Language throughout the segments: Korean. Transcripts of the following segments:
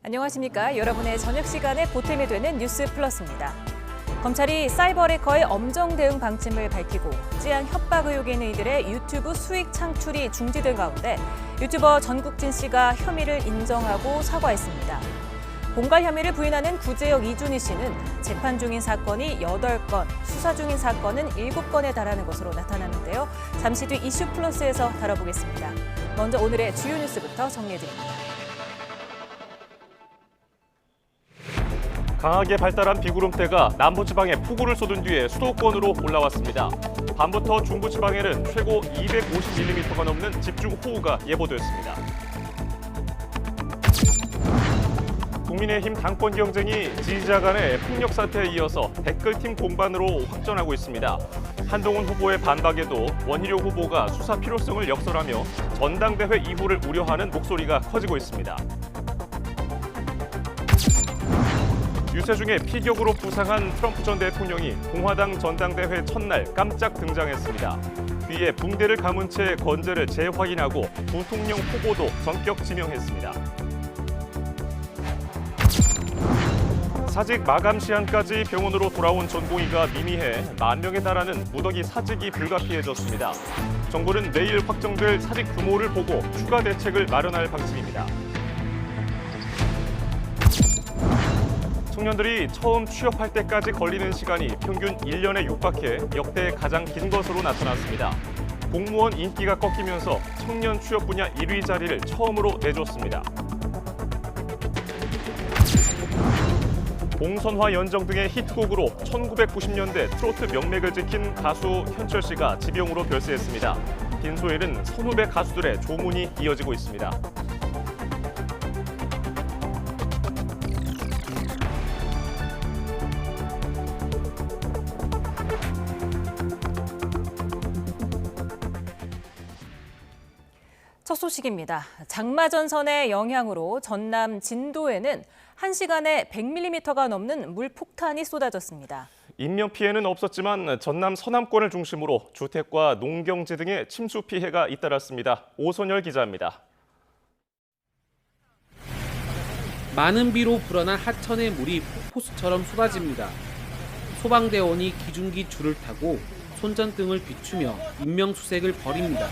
안녕하십니까. 여러분의 저녁 시간에 보탬이 되는 뉴스 플러스입니다. 검찰이 사이버 해커의 엄정 대응 방침을 밝히고 찌양 협박 의혹이 있는 이들의 유튜브 수익 창출이 중지된 가운데 유튜버 전국진 씨가 혐의를 인정하고 사과했습니다. 공갈 혐의를 부인하는 구제역 이준희 씨는 재판 중인 사건이 8건, 수사 중인 사건은 7건에 달하는 것으로 나타났는데요. 잠시 뒤 이슈 플러스에서 다뤄보겠습니다. 먼저 오늘의 주요 뉴스부터 정리해드립니다. 강하게 발달한 비구름대가 남부지방에 폭우를 쏟은 뒤에 수도권으로 올라왔습니다. 밤부터 중부지방에는 최고 250mm가 넘는 집중호우가 예보됐습니다. 국민의힘 당권 경쟁이 지지자 간의 폭력 사태에 이어서 댓글팀 공방으로 확전하고 있습니다. 한동훈 후보의 반박에도 원희룡 후보가 수사 필요성을 역설하며 전당대회 이후를 우려하는 목소리가 커지고 있습니다. 유세 중에 피격으로 부상한 트럼프 전 대통령이 공화당 전당대회 첫날 깜짝 등장했습니다. 뒤에 붕대를 감은 채 건재를 재확인하고 부통령 후보도 전격 지명했습니다. 사직 마감 시한까지 병원으로 돌아온 전공의가 미미해 10,000명에 달하는 무더기 사직이 불가피해졌습니다. 정부는 내일 확정될 사직 규모를 보고 추가 대책을 마련할 방침입니다. 청년들이 처음 취업할 때까지 걸리는 시간이 평균 1년에 육박해 역대 가장 긴 것으로 나타났습니다. 공무원 인기가 꺾이면서 청년 취업 분야 1위 자리를 처음으로 내줬습니다. 봉선화 연정 등의 히트곡으로 1990년대 트로트 명맥을 지킨 가수 현철 씨가 지병으로 별세했습니다. 빈소에는 선후배 가수들의 조문이 이어지고 있습니다. 첫 소식입니다. 장마 전선의 영향으로 전남 진도에는 1시간에 100mm가 넘는 물폭탄이 쏟아졌습니다. 인명 피해는 없었지만 전남 서남권을 중심으로 주택과 농경지 등의 침수 피해가 잇따랐습니다. 오선열 기자입니다. 많은 비로 불어난 하천의 물이 폭포수처럼 쏟아집니다. 소방대원이 기중기 줄을 타고 손전등을 비추며 인명수색을 벌입니다.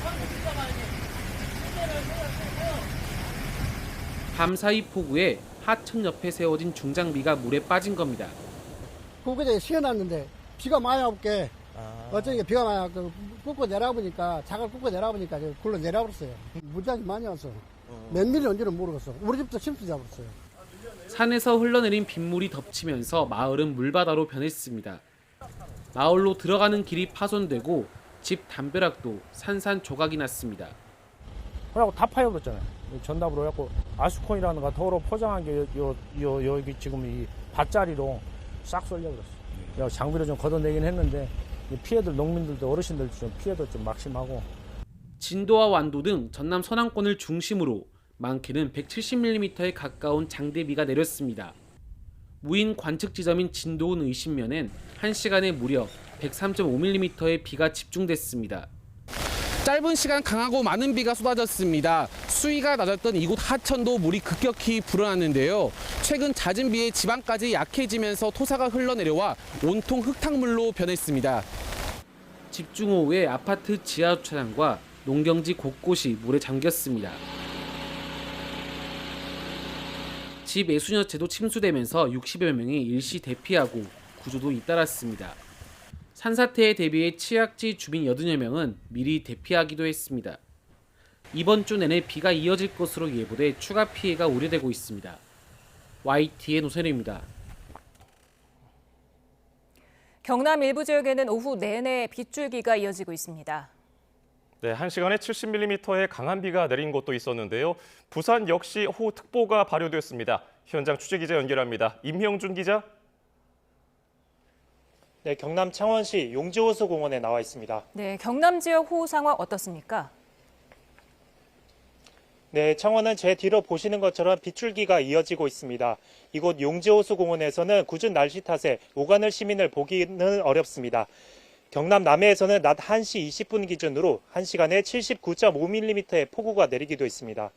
밤사이 폭우에 하천 옆에 세워진 중장비가 물에 빠진 겁니다. 그게 시원했는데 비가 많이 와볼게 어쩌니까 비가 많이 와서 굽고 내려보니까 자갈 굽고 내려보니까 굴러 내려버렸어요. 무지하게 많이 와서 몇 밀리 온지는 모르겠어. 우리 집도 침수 잡았어요. 산에서 흘러내린 빗물이 덮치면서 마을은 물바다로 변했습니다. 마을로 들어가는 길이 파손되고 집 담벼락도 산산조각이 났습니다. 그래갖고 다 파여버렸잖아요. 전답으로 해갖고 아스콘이라는 거 도로 포장한 게 여기 지금 이 밭자리로 싹 쏠려버렸어요. 장비를 좀 걷어내긴 했는데 피해들 농민들도 어르신들도 좀 피해도 좀 막심하고. 진도와 완도 등 전남 서남권을 중심으로 많게는 170mm에 가까운 장대비가 내렸습니다. 무인 관측 지점인 진도운 의신면엔 1시간에 무려 103.5mm의 비가 집중됐습니다. 짧은 시간 강하고 많은 비가 쏟아졌습니다. 수위가 낮았던 이곳 하천도 물이 급격히 불어났는데요. 최근 잦은 비에 지방까지 약해지면서 토사가 흘러내려와 온통 흙탕물로 변했습니다. 집중호우에 아파트 지하 주차장과 농경지 곳곳이 물에 잠겼습니다. 집 60여 채도 침수되면서 60여 명이 일시 대피하고 구조도 잇따랐습니다. 산사태에 대비해 취약지 주민 80여 명은 미리 대피하기도 했습니다. 이번 주 내내 비가 이어질 것으로 예보돼 추가 피해가 우려되고 있습니다. YTN 노선입니다. 경남 일부 지역에는 오후 내내 빗줄기가 이어지고 있습니다. 네, 1시간에 70mm의 강한 비가 내린 곳도 있었는데요. 부산 역시 호우특보가 발효됐습니다. 현장 취재기자 연결합니다. 임형준 기자. 네, 경남 창원시 용지호수공원에 나와 있습니다. 네, 경남 지역 호우 상황 어떻습니까? 네, 창원은 제 뒤로 보시는 것처럼 빗줄기가 이어지고 있습니다. 이곳 용지호수공원에서는 궂은 날씨 탓에 오가는 시민을 보기는 어렵습니다. 경남 남해에서는 낮 1시 20분 기준으로 1시간에 79.5mm의 폭우가 내리기도 했습니다.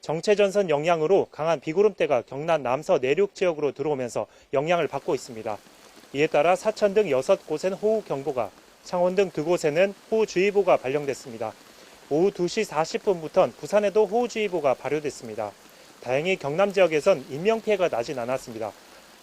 정체전선 영향으로 강한 비구름대가 경남 남서 내륙 지역으로 들어오면서 영향을 받고 있습니다. 이에 따라 사천 등 6곳엔 호우경보가, 창원 등 2곳에는 호우주의보가 발령됐습니다. 오후 2시 40분부터는 부산에도 호우주의보가 발효됐습니다. 다행히 경남 지역에선 인명피해가 나진 않았습니다.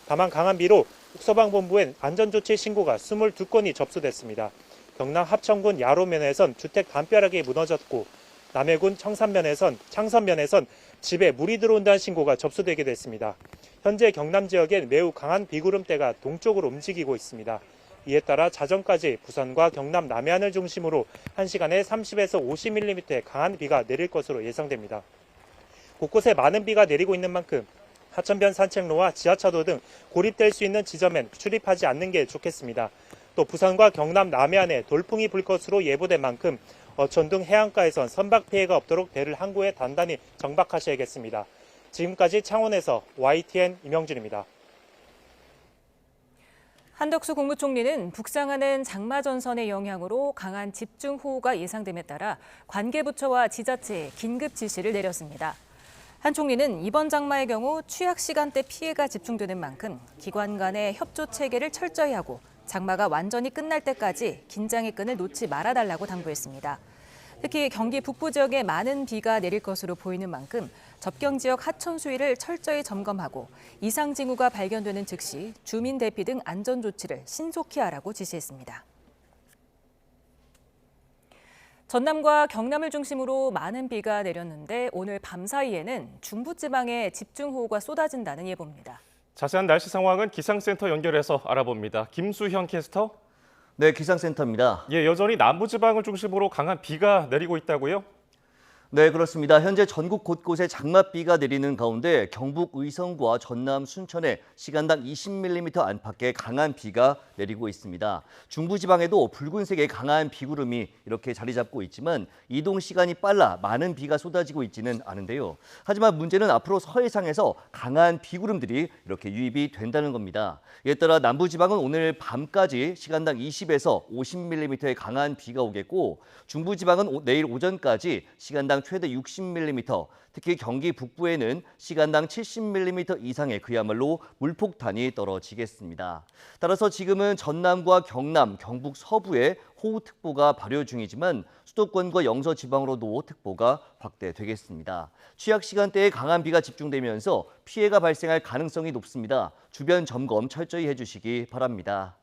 다만 강한 비로 국서방본부엔 안전조치 신고가 22건이 접수됐습니다. 경남 합천군 야로면에선 주택 담벼락이 무너졌고 남해군 창선면에선 집에 물이 들어온다는 신고가 접수되게 됐습니다. 현재 경남 지역엔 매우 강한 비구름대가 동쪽으로 움직이고 있습니다. 이에 따라 자정까지 부산과 경남 남해안을 중심으로 1시간에 30에서 50mm의 강한 비가 내릴 것으로 예상됩니다. 곳곳에 많은 비가 내리고 있는 만큼 하천변 산책로와 지하차도 등 고립될 수 있는 지점엔 출입하지 않는 게 좋겠습니다. 또 부산과 경남 남해안에 돌풍이 불 것으로 예보된 만큼 어촌 등 해안가에선 선박 피해가 없도록 배를 항구에 단단히 정박하셔야겠습니다. 지금까지 창원에서 YTN 임영준입니다. 한덕수 국무총리는 북상하는 장마전선의 영향으로 강한 집중호우가 예상됨에 따라 관계부처와 지자체에 긴급 지시를 내렸습니다. 한 총리는 이번 장마의 경우 취약 시간대 피해가 집중되는 만큼 기관 간의 협조 체계를 철저히 하고 장마가 완전히 끝날 때까지 긴장의 끈을 놓지 말아달라고 당부했습니다. 특히 경기 북부 지역에 많은 비가 내릴 것으로 보이는 만큼 접경 지역 하천 수위를 철저히 점검하고 이상 징후가 발견되는 즉시 주민 대피 등 안전 조치를 신속히 하라고 지시했습니다. 전남과 경남을 중심으로 많은 비가 내렸는데 오늘 밤 사이에는 중부지방에 집중호우가 쏟아진다는 예보입니다. 자세한 날씨 상황은 기상센터 연결해서 알아봅니다. 김수현 캐스터. 네, 기상센터입니다. 예, 여전히 남부지방을 중심으로 강한 비가 내리고 있다고요? 네, 그렇습니다. 현재 전국 곳곳에 장맛비가 내리는 가운데 경북 의성과 전남 순천에 시간당 20mm 안팎의 강한 비가 내리고 있습니다. 중부지방에도 붉은색의 강한 비구름이 이렇게 자리 잡고 있지만 이동 시간이 빨라 많은 비가 쏟아지고 있지는 않은데요. 하지만 문제는 앞으로 서해상에서 강한 비구름들이 이렇게 유입이 된다는 겁니다. 이에 따라 남부지방은 오늘 밤까지 시간당 20에서 50mm의 강한 비가 오겠고 중부지방은 내일 오전까지 시간당 최대 60mm, 특히 경기 북부에는 시간당 70mm 이상의 그야말로 물폭탄이 떨어지겠습니다. 따라서 지금은 전남과 경남, 경북 서부에 호우특보가 발효 중이지만 수도권과 영서 지방으로도 특보가 확대되겠습니다. 취약 시간대에 강한 비가 집중되면서 피해가 발생할 가능성이 높습니다. 주변 점검 철저히 해주시기 바랍니다.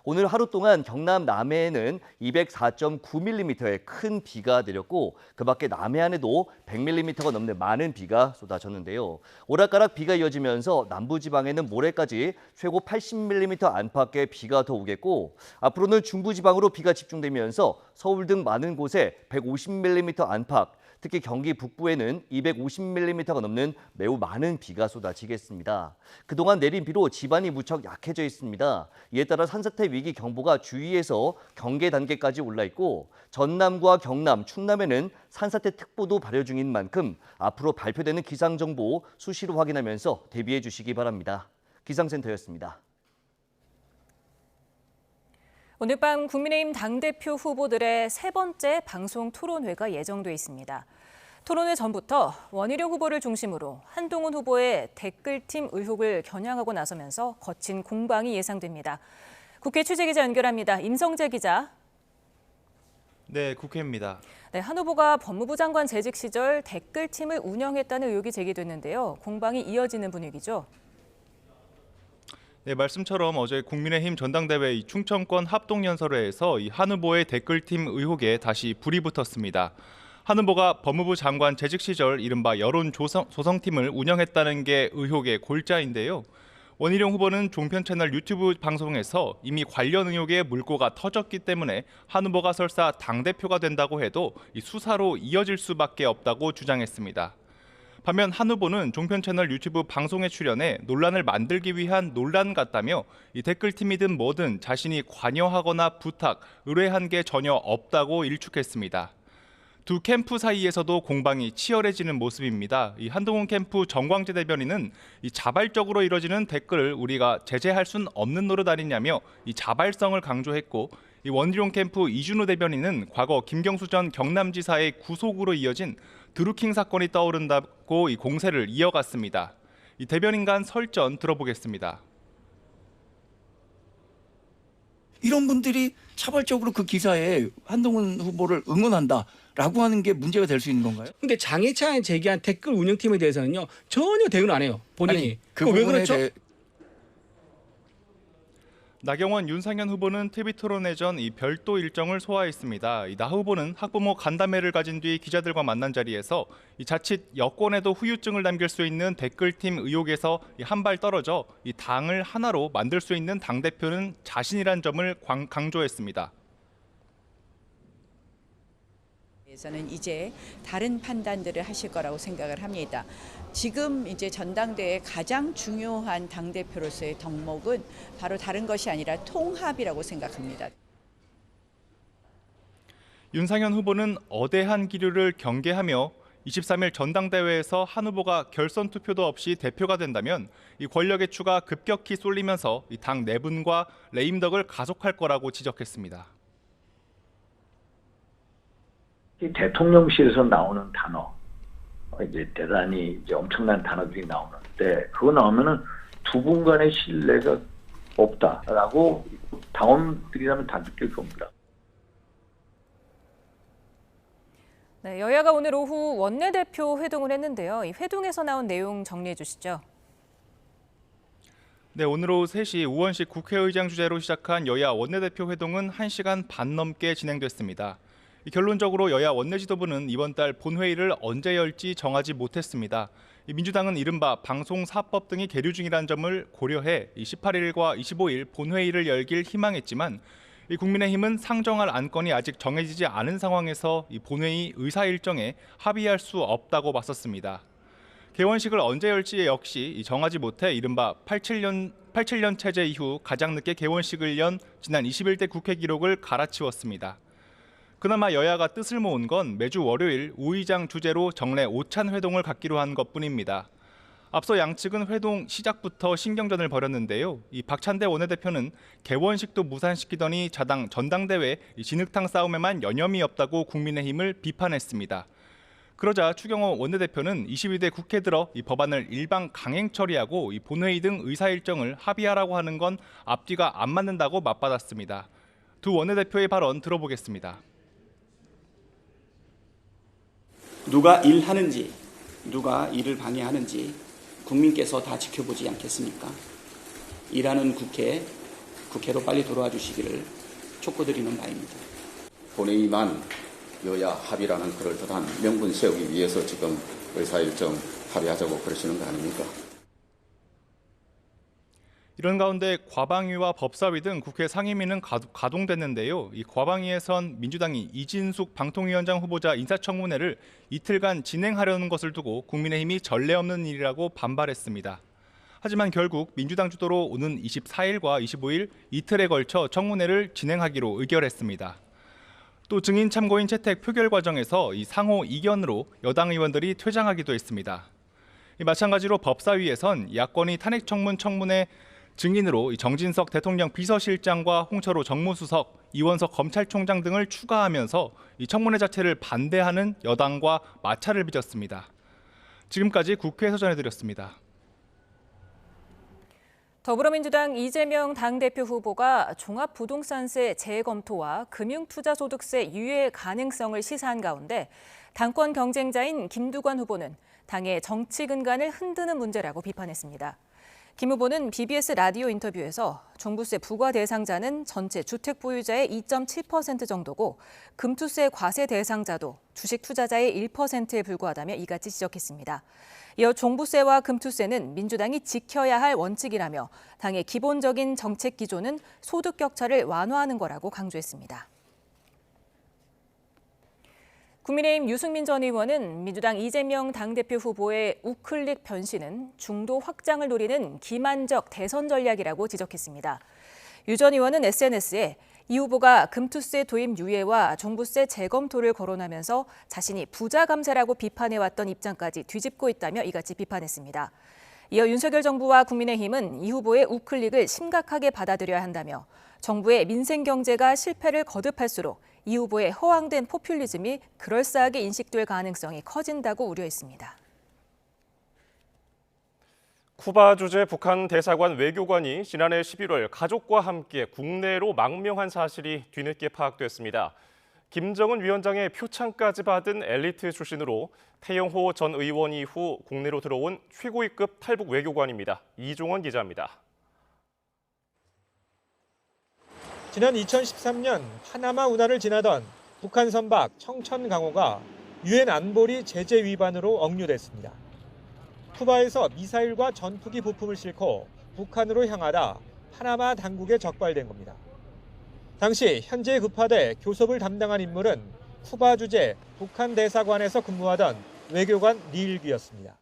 오늘 하루 동안 경남 남해에는 204.9mm의 큰 비가 내렸고 그 밖에 남해안에도 100mm가 넘는 많은 비가 쏟아졌는데요. 오락가락 비가 이어지면서 남부지방에는 모레까지 최고 80mm 안팎의 비가 더 오겠고 앞으로는 중부지방으로 비가 집중되면서 서울 등 많은 곳에 150mm 안팎, 특히 경기 북부에는 250mm가 넘는 매우 많은 비가 쏟아지겠습니다. 그동안 내린 비로 지반이 무척 약해져 있습니다. 이에 따라 산사태 위기 경보가 주의에서 경계 단계까지 올라 있고 전남과 경남, 충남에는 산사태 특보도 발효 중인 만큼 앞으로 발표되는 기상정보 수시로 확인하면서 대비해 주시기 바랍니다. 기상센터였습니다. 오늘 밤 국민의힘 당대표 후보들의 세 번째 방송 토론회가 예정돼 있습니다. 토론회 전부터 원희룡 후보를 중심으로 한동훈 후보의 댓글팀 의혹을 겨냥하고 나서면서 거친 공방이 예상됩니다. 국회 취재기자 연결합니다. 임성재 기자. 네, 국회입니다. 네, 한 후보가 법무부 장관 재직 시절 댓글팀을 운영했다는 의혹이 제기됐는데요. 공방이 이어지는 분위기죠. 네, 말씀처럼 어제 국민의힘 전당대회 충청권 합동연설회에서 이 한 후보의 댓글팀 의혹에 다시 불이 붙었습니다. 한 후보가 법무부 장관 재직 시절 이른바 여론조성팀을 운영했다는 게 의혹의 골자인데요. 원희룡 후보는 종편 채널 유튜브 방송에서 이미 관련 의혹의 물꼬가 터졌기 때문에 한 후보가 설사 당대표가 된다고 해도 이 수사로 이어질 수밖에 없다고 주장했습니다. 반면 한 후보는 종편 채널 유튜브 방송에 출연해 논란을 만들기 위한 논란 같다며 이 댓글팀이든 뭐든 자신이 관여하거나 부탁, 의뢰한 게 전혀 없다고 일축했습니다. 두 캠프 사이에서도 공방이 치열해지는 모습입니다. 이 한동훈 캠프 정광재 대변인은 이 자발적으로 이뤄지는 댓글을 우리가 제재할 순 없는 노릇 아니냐며 이 자발성을 강조했고 이 원희룡 캠프 이준우 대변인은 과거 김경수 전 경남지사의 구속으로 이어진 드루킹 사건이 떠오른다고 이 공세를 이어갔습니다. 이 대변인 간 설전 들어보겠습니다. 이런 분들이 차발적으로 그 기사에 한동훈 후보를 응원한다라고 하는 게 문제가 될 수 있는 건가요? 근데 장해찬이 제기한 댓글 운영팀에 대해서는요 전혀 대응 안 해요 본인이. 아니, 그 왜 부분에 그렇죠? 나경원, 윤상현 후보는 TV 토론회 전 이 별도 일정을 소화했습니다. 나 후보는 학부모 간담회를 가진 뒤 기자들과 만난 자리에서 이 자칫 여권에도 후유증을 남길 수 있는 댓글팀 의혹에서 한 발 떨어져 이 당을 하나로 만들 수 있는 당 대표는 자신이란 점을 강조했습니다. 저는 이제 다른 판단들을 하실 거라고 생각을 합니다. 지금 이제 전당대회 가장 중요한 당대표로서의 덕목은 바로 다른 것이 아니라 통합이라고 생각합니다. 윤상현 후보는 어대한 기류를 경계하며 23일 전당대회에서 한 후보가 결선 투표도 없이 대표가 된다면 이 권력의 추가 급격히 쏠리면서 이 당 내분과 레임덕을 가속할 거라고 지적했습니다. 대통령실에서 나오는 단어, 이제 대단히 이제 엄청난 단어들이 나오는데 그거 나오면은 두 분 간의 신뢰가 없다라고 당원들이라면 다 느낄 겁니다. 네, 여야가 오늘 오후 원내대표 회동을 했는데요. 이 회동에서 나온 내용 정리해 주시죠. 네, 오늘 오후 3시 우원식 국회의장 주재로 시작한 여야 원내대표 회동은 1시간 반 넘게 진행됐습니다. 결론적으로 여야 원내지도부는 이번 달 본회의를 언제 열지 정하지 못했습니다. 민주당은 이른바 방송사법 등이 계류 중이라는 점을 고려해 18일과 25일 본회의를 열길 희망했지만 국민의힘은 상정할 안건이 아직 정해지지 않은 상황에서 본회의 의사 일정에 합의할 수 없다고 맞섰습니다. 개원식을 언제 열지 역시 정하지 못해 이른바 87년 체제 이후 가장 늦게 개원식을 연 지난 21대 국회 기록을 갈아치웠습니다. 그나마 여야가 뜻을 모은 건 매주 월요일 우 의장 주재로 정례 오찬 회동을 갖기로 한 것뿐입니다. 앞서 양측은 회동 시작부터 신경전을 벌였는데요. 이 박찬대 원내대표는 개원식도 무산시키더니 자당 전당대회 진흙탕 싸움에만 여념이 없다고 국민의힘을 비판했습니다. 그러자 추경호 원내대표는 22대 국회 들어 이 법안을 일방 강행 처리하고 이 본회의 등 의사 일정을 합의하라고 하는 건 앞뒤가 안 맞는다고 맞받았습니다. 두 원내대표의 발언 들어보겠습니다. 누가 일하는지, 누가 일을 방해하는지 국민께서 다 지켜보지 않겠습니까? 일하는 국회로 빨리 돌아와 주시기를 촉구드리는 바입니다. 본회의만 여야 합의라는 그럴듯한 명분 세우기 위해서 지금 의사일정 합의하자고 그러시는 거 아닙니까? 이런 가운데 과방위와 법사위 등 국회 상임위는 가동됐는데요. 이 과방위에선 민주당이 이진숙 방통위원장 후보자 인사청문회를 이틀간 진행하려는 것을 두고 국민의힘이 전례 없는 일이라고 반발했습니다. 하지만 결국 민주당 주도로 오는 24일과 25일 이틀에 걸쳐 청문회를 진행하기로 의결했습니다. 또 증인 참고인 채택 표결 과정에서 이 상호 이견으로 여당 의원들이 퇴장하기도 했습니다. 마찬가지로 법사위에선 야권이 탄핵 청문회 증인으로 정진석 대통령 비서실장과 홍철호 정무수석, 이원석 검찰총장 등을 추가하면서 이 청문회 자체를 반대하는 여당과 마찰을 빚었습니다. 지금까지 국회에서 전해드렸습니다. 더불어민주당 이재명 당대표 후보가 종합부동산세 재검토와 금융투자소득세 유예 가능성을 시사한 가운데 당권 경쟁자인 김두관 후보는 당의 정치 근간을 흔드는 문제라고 비판했습니다. 김 후보는 BBS 라디오 인터뷰에서 종부세 부과 대상자는 전체 주택 보유자의 2.7% 정도고 금투세 과세 대상자도 주식 투자자의 1%에 불과하다며 이같이 지적했습니다. 이어 종부세와 금투세는 민주당이 지켜야 할 원칙이라며 당의 기본적인 정책 기조는 소득 격차를 완화하는 거라고 강조했습니다. 국민의힘 유승민 전 의원은 민주당 이재명 당대표 후보의 우클릭 변신은 중도 확장을 노리는 기만적 대선 전략이라고 지적했습니다. 유 전 의원은 SNS에 이 후보가 금투세 도입 유예와 종부세 재검토를 거론하면서 자신이 부자 감세라고 비판해왔던 입장까지 뒤집고 있다며 이같이 비판했습니다. 이어 윤석열 정부와 국민의힘은 이 후보의 우클릭을 심각하게 받아들여야 한다며 정부의 민생 경제가 실패를 거듭할수록 이 후보의 허황된 포퓰리즘이 그럴싸하게 인식될 가능성이 커진다고 우려했습니다. 쿠바 주재 북한 대사관 외교관이 지난해 11월 가족과 함께 국내로 망명한 사실이 뒤늦게 파악됐습니다. 김정은 위원장의 표창까지 받은 엘리트 출신으로 태영호 전 의원 이후 국내로 들어온 최고위급 탈북 외교관입니다. 이종원 기자입니다. 지난 2013년 파나마 운하를 지나던 북한 선박 청천강호가 유엔 안보리 제재 위반으로 억류됐습니다. 쿠바에서 미사일과 전투기 부품을 싣고 북한으로 향하다 파나마 당국에 적발된 겁니다. 당시 현재 급파대 교섭을 담당한 인물은 쿠바 주재 북한 대사관에서 근무하던 외교관 리일귀였습니다.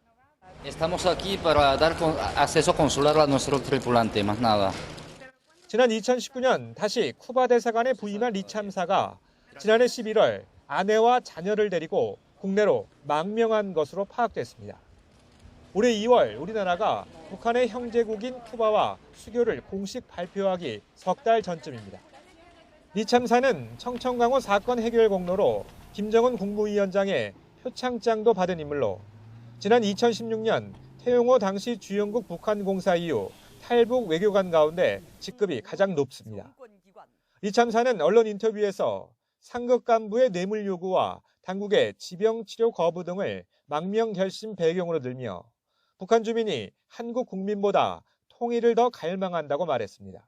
Estamos aquí para dar acceso consular a nuestro tripulante, más nada. 지난 2019년 다시 쿠바 대사관에 부임한 리 참사가 지난해 11월 아내와 자녀를 데리고 국내로 망명한 것으로 파악됐습니다. 올해 2월 우리나라가 북한의 형제국인 쿠바와 수교를 공식 발표하기 석 달 전쯤입니다. 리 참사는 청천강호 사건 해결 공로로 김정은 국무위원장의 표창장도 받은 인물로 지난 2016년 태용호 당시 주영국 북한 공사 이후 탈북 외교관 가운데 직급이 가장 높습니다. 리 참사는 언론 인터뷰에서 상급 간부의 뇌물 요구와 당국의 지병 치료 거부 등을 망명 결심 배경으로 들며 북한 주민이 한국 국민보다 통일을 더 갈망한다고 말했습니다.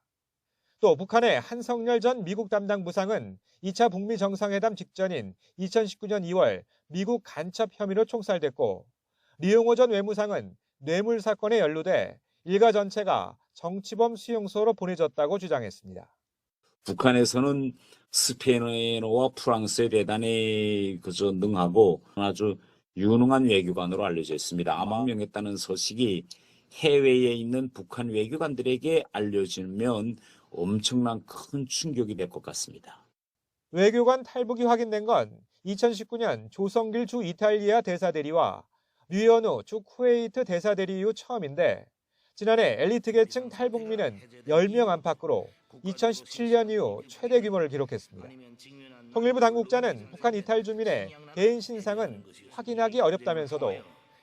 또 북한의 한성열 전 미국 담당 부상은 2차 북미 정상회담 직전인 2019년 2월 미국 간첩 혐의로 총살됐고 리용호 전 외무상은 뇌물 사건에 연루돼 일가 전체가 정치범 수용소로 보내졌다고 주장했습니다. 북한에서는 스페인어와 프랑스에 대단히 능하고 아주 유능한 외교관으로 알려져 있습니다. 망명했다는 소식이 해외에 있는 북한 외교관들에게 알려지면 엄청난 큰 충격이 될 것 같습니다. 외교관 탈북이 확인된 건 2019년 조성길 주 이탈리아 대사대리와 류현우 주 쿠웨이트 대사대리 이후 처음인데 지난해 엘리트 계층 탈북민은 10명 안팎으로 2017년 이후 최대 규모를 기록했습니다. 통일부 당국자는 북한 이탈 주민의 개인 신상은 확인하기 어렵다면서도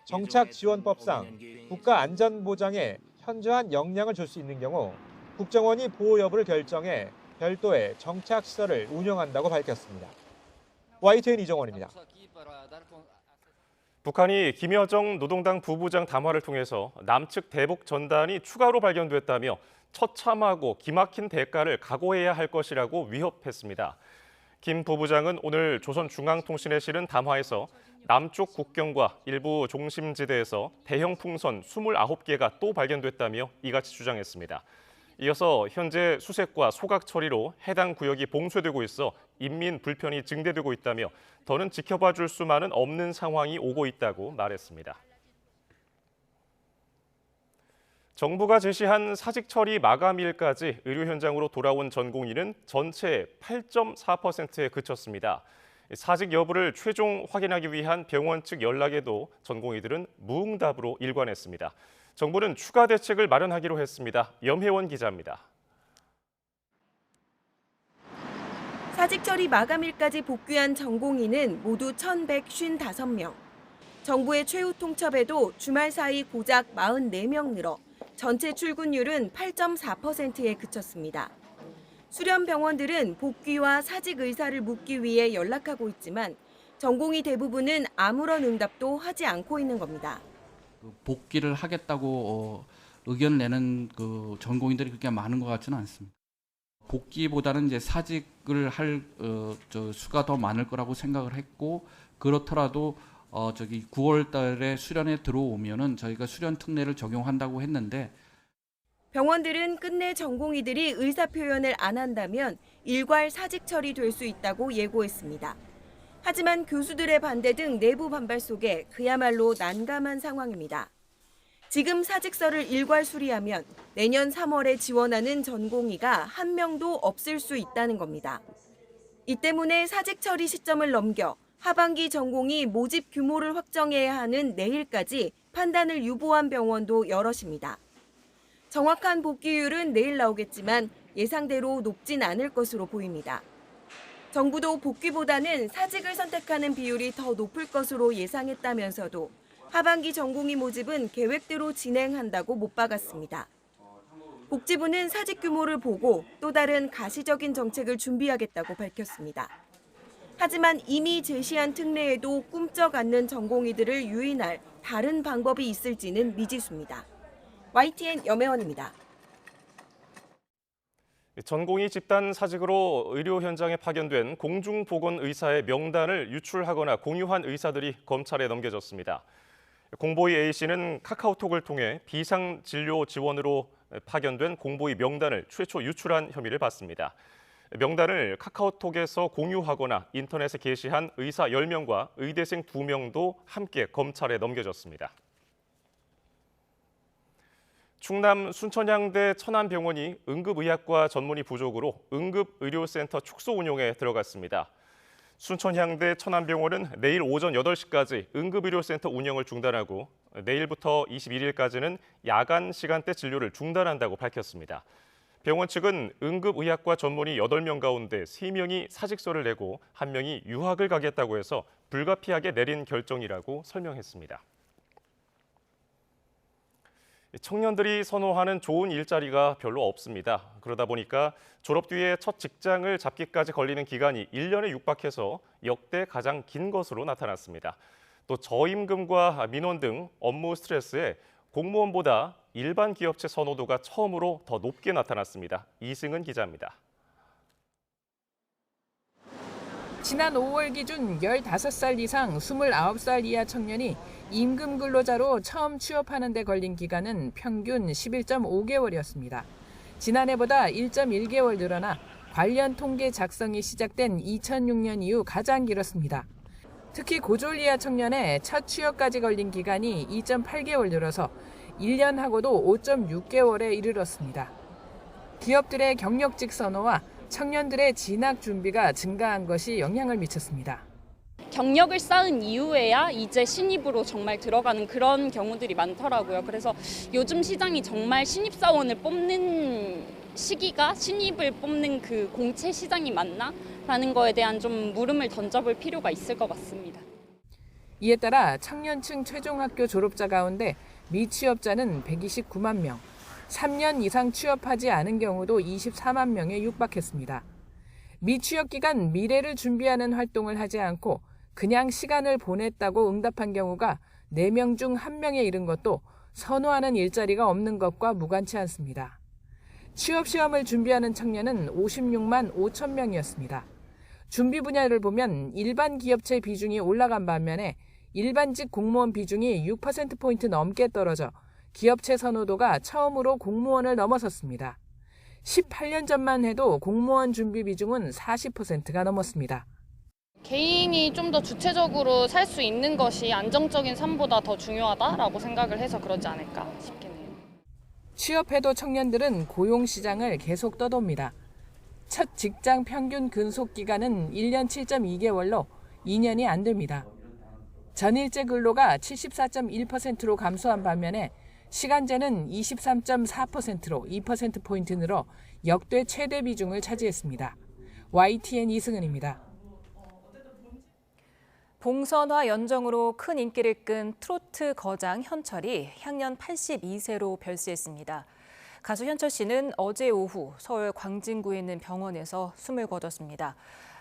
정착지원법상 국가 안전보장에 현저한 영향을 줄 수 있는 경우 국정원이 보호 여부를 결정해 별도의 정착시설을 운영한다고 밝혔습니다. YTN 이정원입니다. 북한이 김여정 노동당 부부장 담화를 통해서 남측 대북 전단이 추가로 발견됐다며 처참하고 기막힌 대가를 각오해야 할 것이라고 위협했습니다. 김 부부장은 오늘 조선중앙통신에 실은 담화에서 남쪽 국경과 일부 중심지대에서 대형 풍선 29개가 또 발견됐다며 이같이 주장했습니다. 이어서 현재 수색과 소각 처리로 해당 구역이 봉쇄되고 있어 인민 불편이 증대되고 있다며 더는 지켜봐 줄 수만은 없는 상황이 오고 있다고 말했습니다. 정부가 제시한 사직 처리 마감일까지 의료 현장으로 돌아온 전공의는 전체 8.4%에 그쳤습니다. 사직 여부를 최종 확인하기 위한 병원 측 연락에도 전공의들은 무응답으로 일관했습니다. 정부는 추가 대책을 마련하기로 했습니다. 염혜원 기자입니다. 사직 처리 마감일까지 복귀한 전공의는 모두 1,155명. 정부의 최후 통첩에도 주말 사이 고작 44명 늘어 전체 출근율은 8.4%에 그쳤습니다. 수련 병원들은 복귀와 사직 의사를 묻기 위해 연락하고 있지만 전공의 대부분은 아무런 응답도 하지 않고 있는 겁니다. 복귀를 하겠다고 의견 내는 전공의들이 그렇게 많은 것 같지는 않습니다. 복귀보다는 이제 사직을 할 수가 더 많을 거라고 생각을 했고 그렇더라도 9월 달에 수련에 들어오면은 저희가 수련 특례를 적용한다고 했는데 병원들은 끝내 전공의들이 의사 표현을 안 한다면 일괄 사직 처리될 수 있다고 예고했습니다. 하지만 교수들의 반대 등 내부 반발 속에 그야말로 난감한 상황입니다. 지금 사직서를 일괄 수리하면 내년 3월에 지원하는 전공의가 한 명도 없을 수 있다는 겁니다. 이 때문에 사직 처리 시점을 넘겨 하반기 전공의 모집 규모를 확정해야 하는 내일까지 판단을 유보한 병원도 여럿입니다. 정확한 복귀율은 내일 나오겠지만 예상대로 높진 않을 것으로 보입니다. 정부도 복귀보다는 사직을 선택하는 비율이 더 높을 것으로 예상했다면서도 하반기 전공의 모집은 계획대로 진행한다고 못 박았습니다. 복지부는 사직 규모를 보고 또 다른 가시적인 정책을 준비하겠다고 밝혔습니다. 하지만 이미 제시한 특례에도 꿈쩍 않는 전공의들을 유인할 다른 방법이 있을지는 미지수입니다. YTN 염혜원입니다. 전공의 집단 사직으로 의료 현장에 파견된 공중보건의사의 명단을 유출하거나 공유한 의사들이 검찰에 넘겨졌습니다. 공보위 A씨는 카카오톡을 통해 비상진료 지원으로 파견된 공보위 명단을 최초 유출한 혐의를 받습니다. 명단을 카카오톡에서 공유하거나 인터넷에 게시한 의사 10명과 의대생 2명도 함께 검찰에 넘겨졌습니다. 충남 순천향대 천안병원이 응급의학과 전문의 부족으로 응급의료센터 축소 운영에 들어갔습니다. 순천향대 천안병원은 내일 오전 8시까지 응급의료센터 운영을 중단하고 내일부터 21일까지는 야간 시간대 진료를 중단한다고 밝혔습니다. 병원 측은 응급의학과 전문의 8명 가운데 3명이 사직서를 내고 1명이 유학을 가겠다고 해서 불가피하게 내린 결정이라고 설명했습니다. 청년들이 선호하는 좋은 일자리가 별로 없습니다. 그러다 보니까 졸업 뒤에 첫 직장을 잡기까지 걸리는 기간이 1년에 육박해서 역대 가장 긴 것으로 나타났습니다. 또 저임금과 민원 등 업무 스트레스에 공무원보다 일반 기업체 선호도가 처음으로 더 높게 나타났습니다. 이승은 기자입니다. 지난 5월 기준 15살 이상 29살 이하 청년이 임금 근로자로 처음 취업하는 데 걸린 기간은 평균 11.5개월이었습니다. 지난해보다 1.1개월 늘어나 관련 통계 작성이 시작된 2006년 이후 가장 길었습니다. 특히 고졸 이하 청년의 첫 취업까지 걸린 기간이 2.8개월 늘어서 1년하고도 5.6개월에 이르렀습니다. 기업들의 경력직 선호와 청년들의 진학 준비가 증가한 것이 영향을 미쳤습니다. 경력을 쌓은 이후에야 이제 신입으로 정말 들어가는 그런 경우들이 많더라고요. 그래서 요즘 시장이 정말 신입사원을 뽑는 시기가 신입을 뽑는 그 공채 시장이 맞나? 라는 거에 대한 좀 물음을 던져볼 필요가 있을 것 같습니다. 이에 따라 청년층 최종학교 졸업자 가운데 미취업자는 129만 명, 3년 이상 취업하지 않은 경우도 24만 명에 육박했습니다. 미취업 기간 미래를 준비하는 활동을 하지 않고 그냥 시간을 보냈다고 응답한 경우가 4명 중 1명에 이른 것도 선호하는 일자리가 없는 것과 무관치 않습니다. 취업 시험을 준비하는 청년은 56만 5천 명이었습니다. 준비 분야를 보면 일반 기업체 비중이 올라간 반면에 일반직 공무원 비중이 6%포인트 넘게 떨어져 기업체 선호도가 처음으로 공무원을 넘어섰습니다. 18년 전만 해도 공무원 준비 비중은 40%가 넘었습니다. 개인이 좀 더 주체적으로 살 수 있는 것이 안정적인 삶보다 더 중요하다라고 생각을 해서 그러지 않을까 싶긴 해요. 취업해도 청년들은 고용시장을 계속 떠돕니다. 첫 직장 평균 근속 기간은 1년 7.2개월로 2년이 안 됩니다. 전일제 근로가 74.1%로 감소한 반면에 시간제는 23.4%로 2%포인트 늘어 역대 최대 비중을 차지했습니다. YTN 이승은입니다. 봉선화 연정으로 큰 인기를 끈 트로트 거장 현철이 향년 82세로 별세했습니다. 가수 현철 씨는 어제 오후 서울 광진구에 있는 병원에서 숨을 거뒀습니다.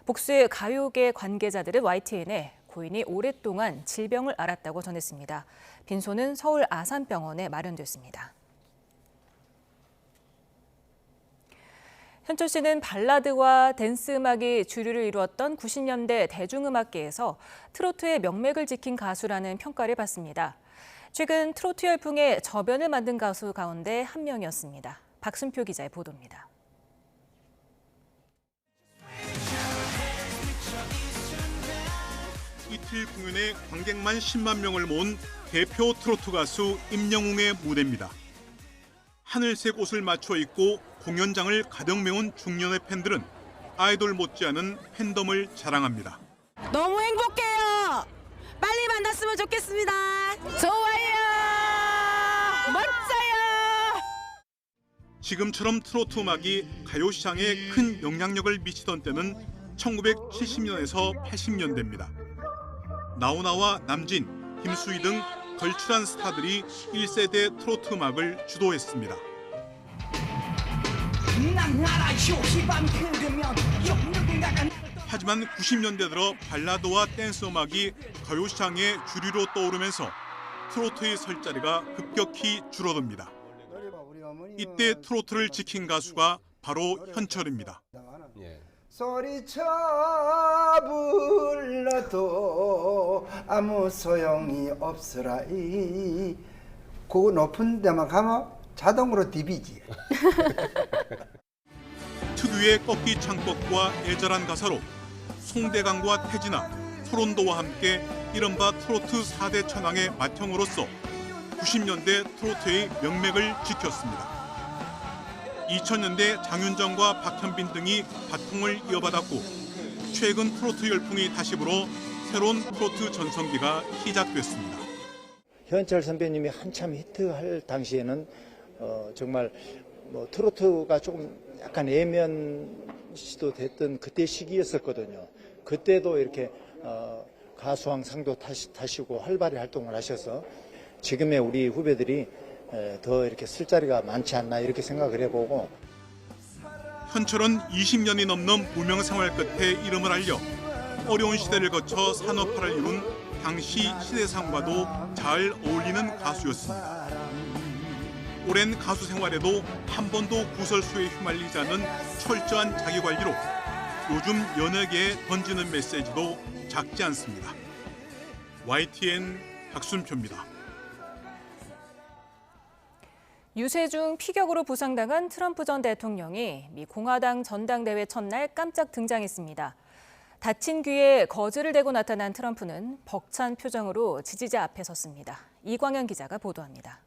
복수의 가요계 관계자들은 YTN에 고인이 오랫동안 질병을 앓았다고 전했습니다. 빈소는 서울 아산병원에 마련됐습니다. 현철 씨는 발라드와 댄스 음악이 주류를 이루었던 90년대 대중음악계에서 트로트의 명맥을 지킨 가수라는 평가를 받습니다. 최근 트로트 열풍에 저변을 만든 가수 가운데 한 명이었습니다. 박순표 기자의 보도입니다. 이틀 공연에 관객만 10만 명을 모은 대표 트로트 가수 임영웅의 무대입니다. 하늘색 옷을 맞춰 입고 공연장을 가득 메운 중년의 팬들은 아이돌 못지않은 팬덤을 자랑합니다. 너무 행복해요. 빨리 만났으면 좋겠습니다. 좋아요. 멋져요. 지금처럼 트로트 음악이 가요 시장에 큰 영향력을 미치던 때는 1970년에서 80년대입니다. 나훈아와 남진, 김수희 등 걸출한 스타들이 1세대 트로트 음악을 주도했습니다. 하지만 90년대 들어 발라드와 댄스 음악이 가요시장의 주류로 떠오르면서 트로트의 설 자리가 급격히 줄어듭니다. 이때 트로트를 지킨 가수가 바로 현철입니다. 소리쳐 불러도 아무 소용이 없으라이. 그 높은 데만 가면 자동으로 디비지. 특유의 꺾기 창법과 애절한 가사로 송대강과 태진아, 소론도와 함께 이른바 트로트 4대 천왕의 맏형으로서 90년대 트로트의 명맥을 지켰습니다. 2000년대 장윤정과 박현빈 등이 바통을 이어받았고 최근 트로트 열풍이 다시 불어 새로운 트로트 전성기가 시작됐습니다. 현철 선배님이 한참 히트할 당시에는 정말 뭐 트로트가 조금 약간 애면시도 됐던 그때 시기였었거든요. 그때도 이렇게 가수왕 상도 타시고 활발히 활동을 하셔서 지금의 우리 후배들이 더 이렇게 쓸 자리가 많지 않나 이렇게 생각을 해보고. 현철은 20년이 넘는 무명 생활 끝에 이름을 알려 어려운 시대를 거쳐 산업화를 이룬 당시 시대상과도 잘 어울리는 가수였습니다. 오랜 가수 생활에도 한 번도 구설수에 휘말리지 않은 철저한 자기관리로 요즘 연예계에 던지는 메시지도 작지 않습니다. YTN 박순표입니다. 유세중 피격으로 부상당한 트럼프 전 대통령이 미 공화당 전당대회 첫날 깜짝 등장했습니다. 다친 귀에 거즈를 대고 나타난 트럼프는 벅찬 표정으로 지지자 앞에 섰습니다. 이광현 기자가 보도합니다.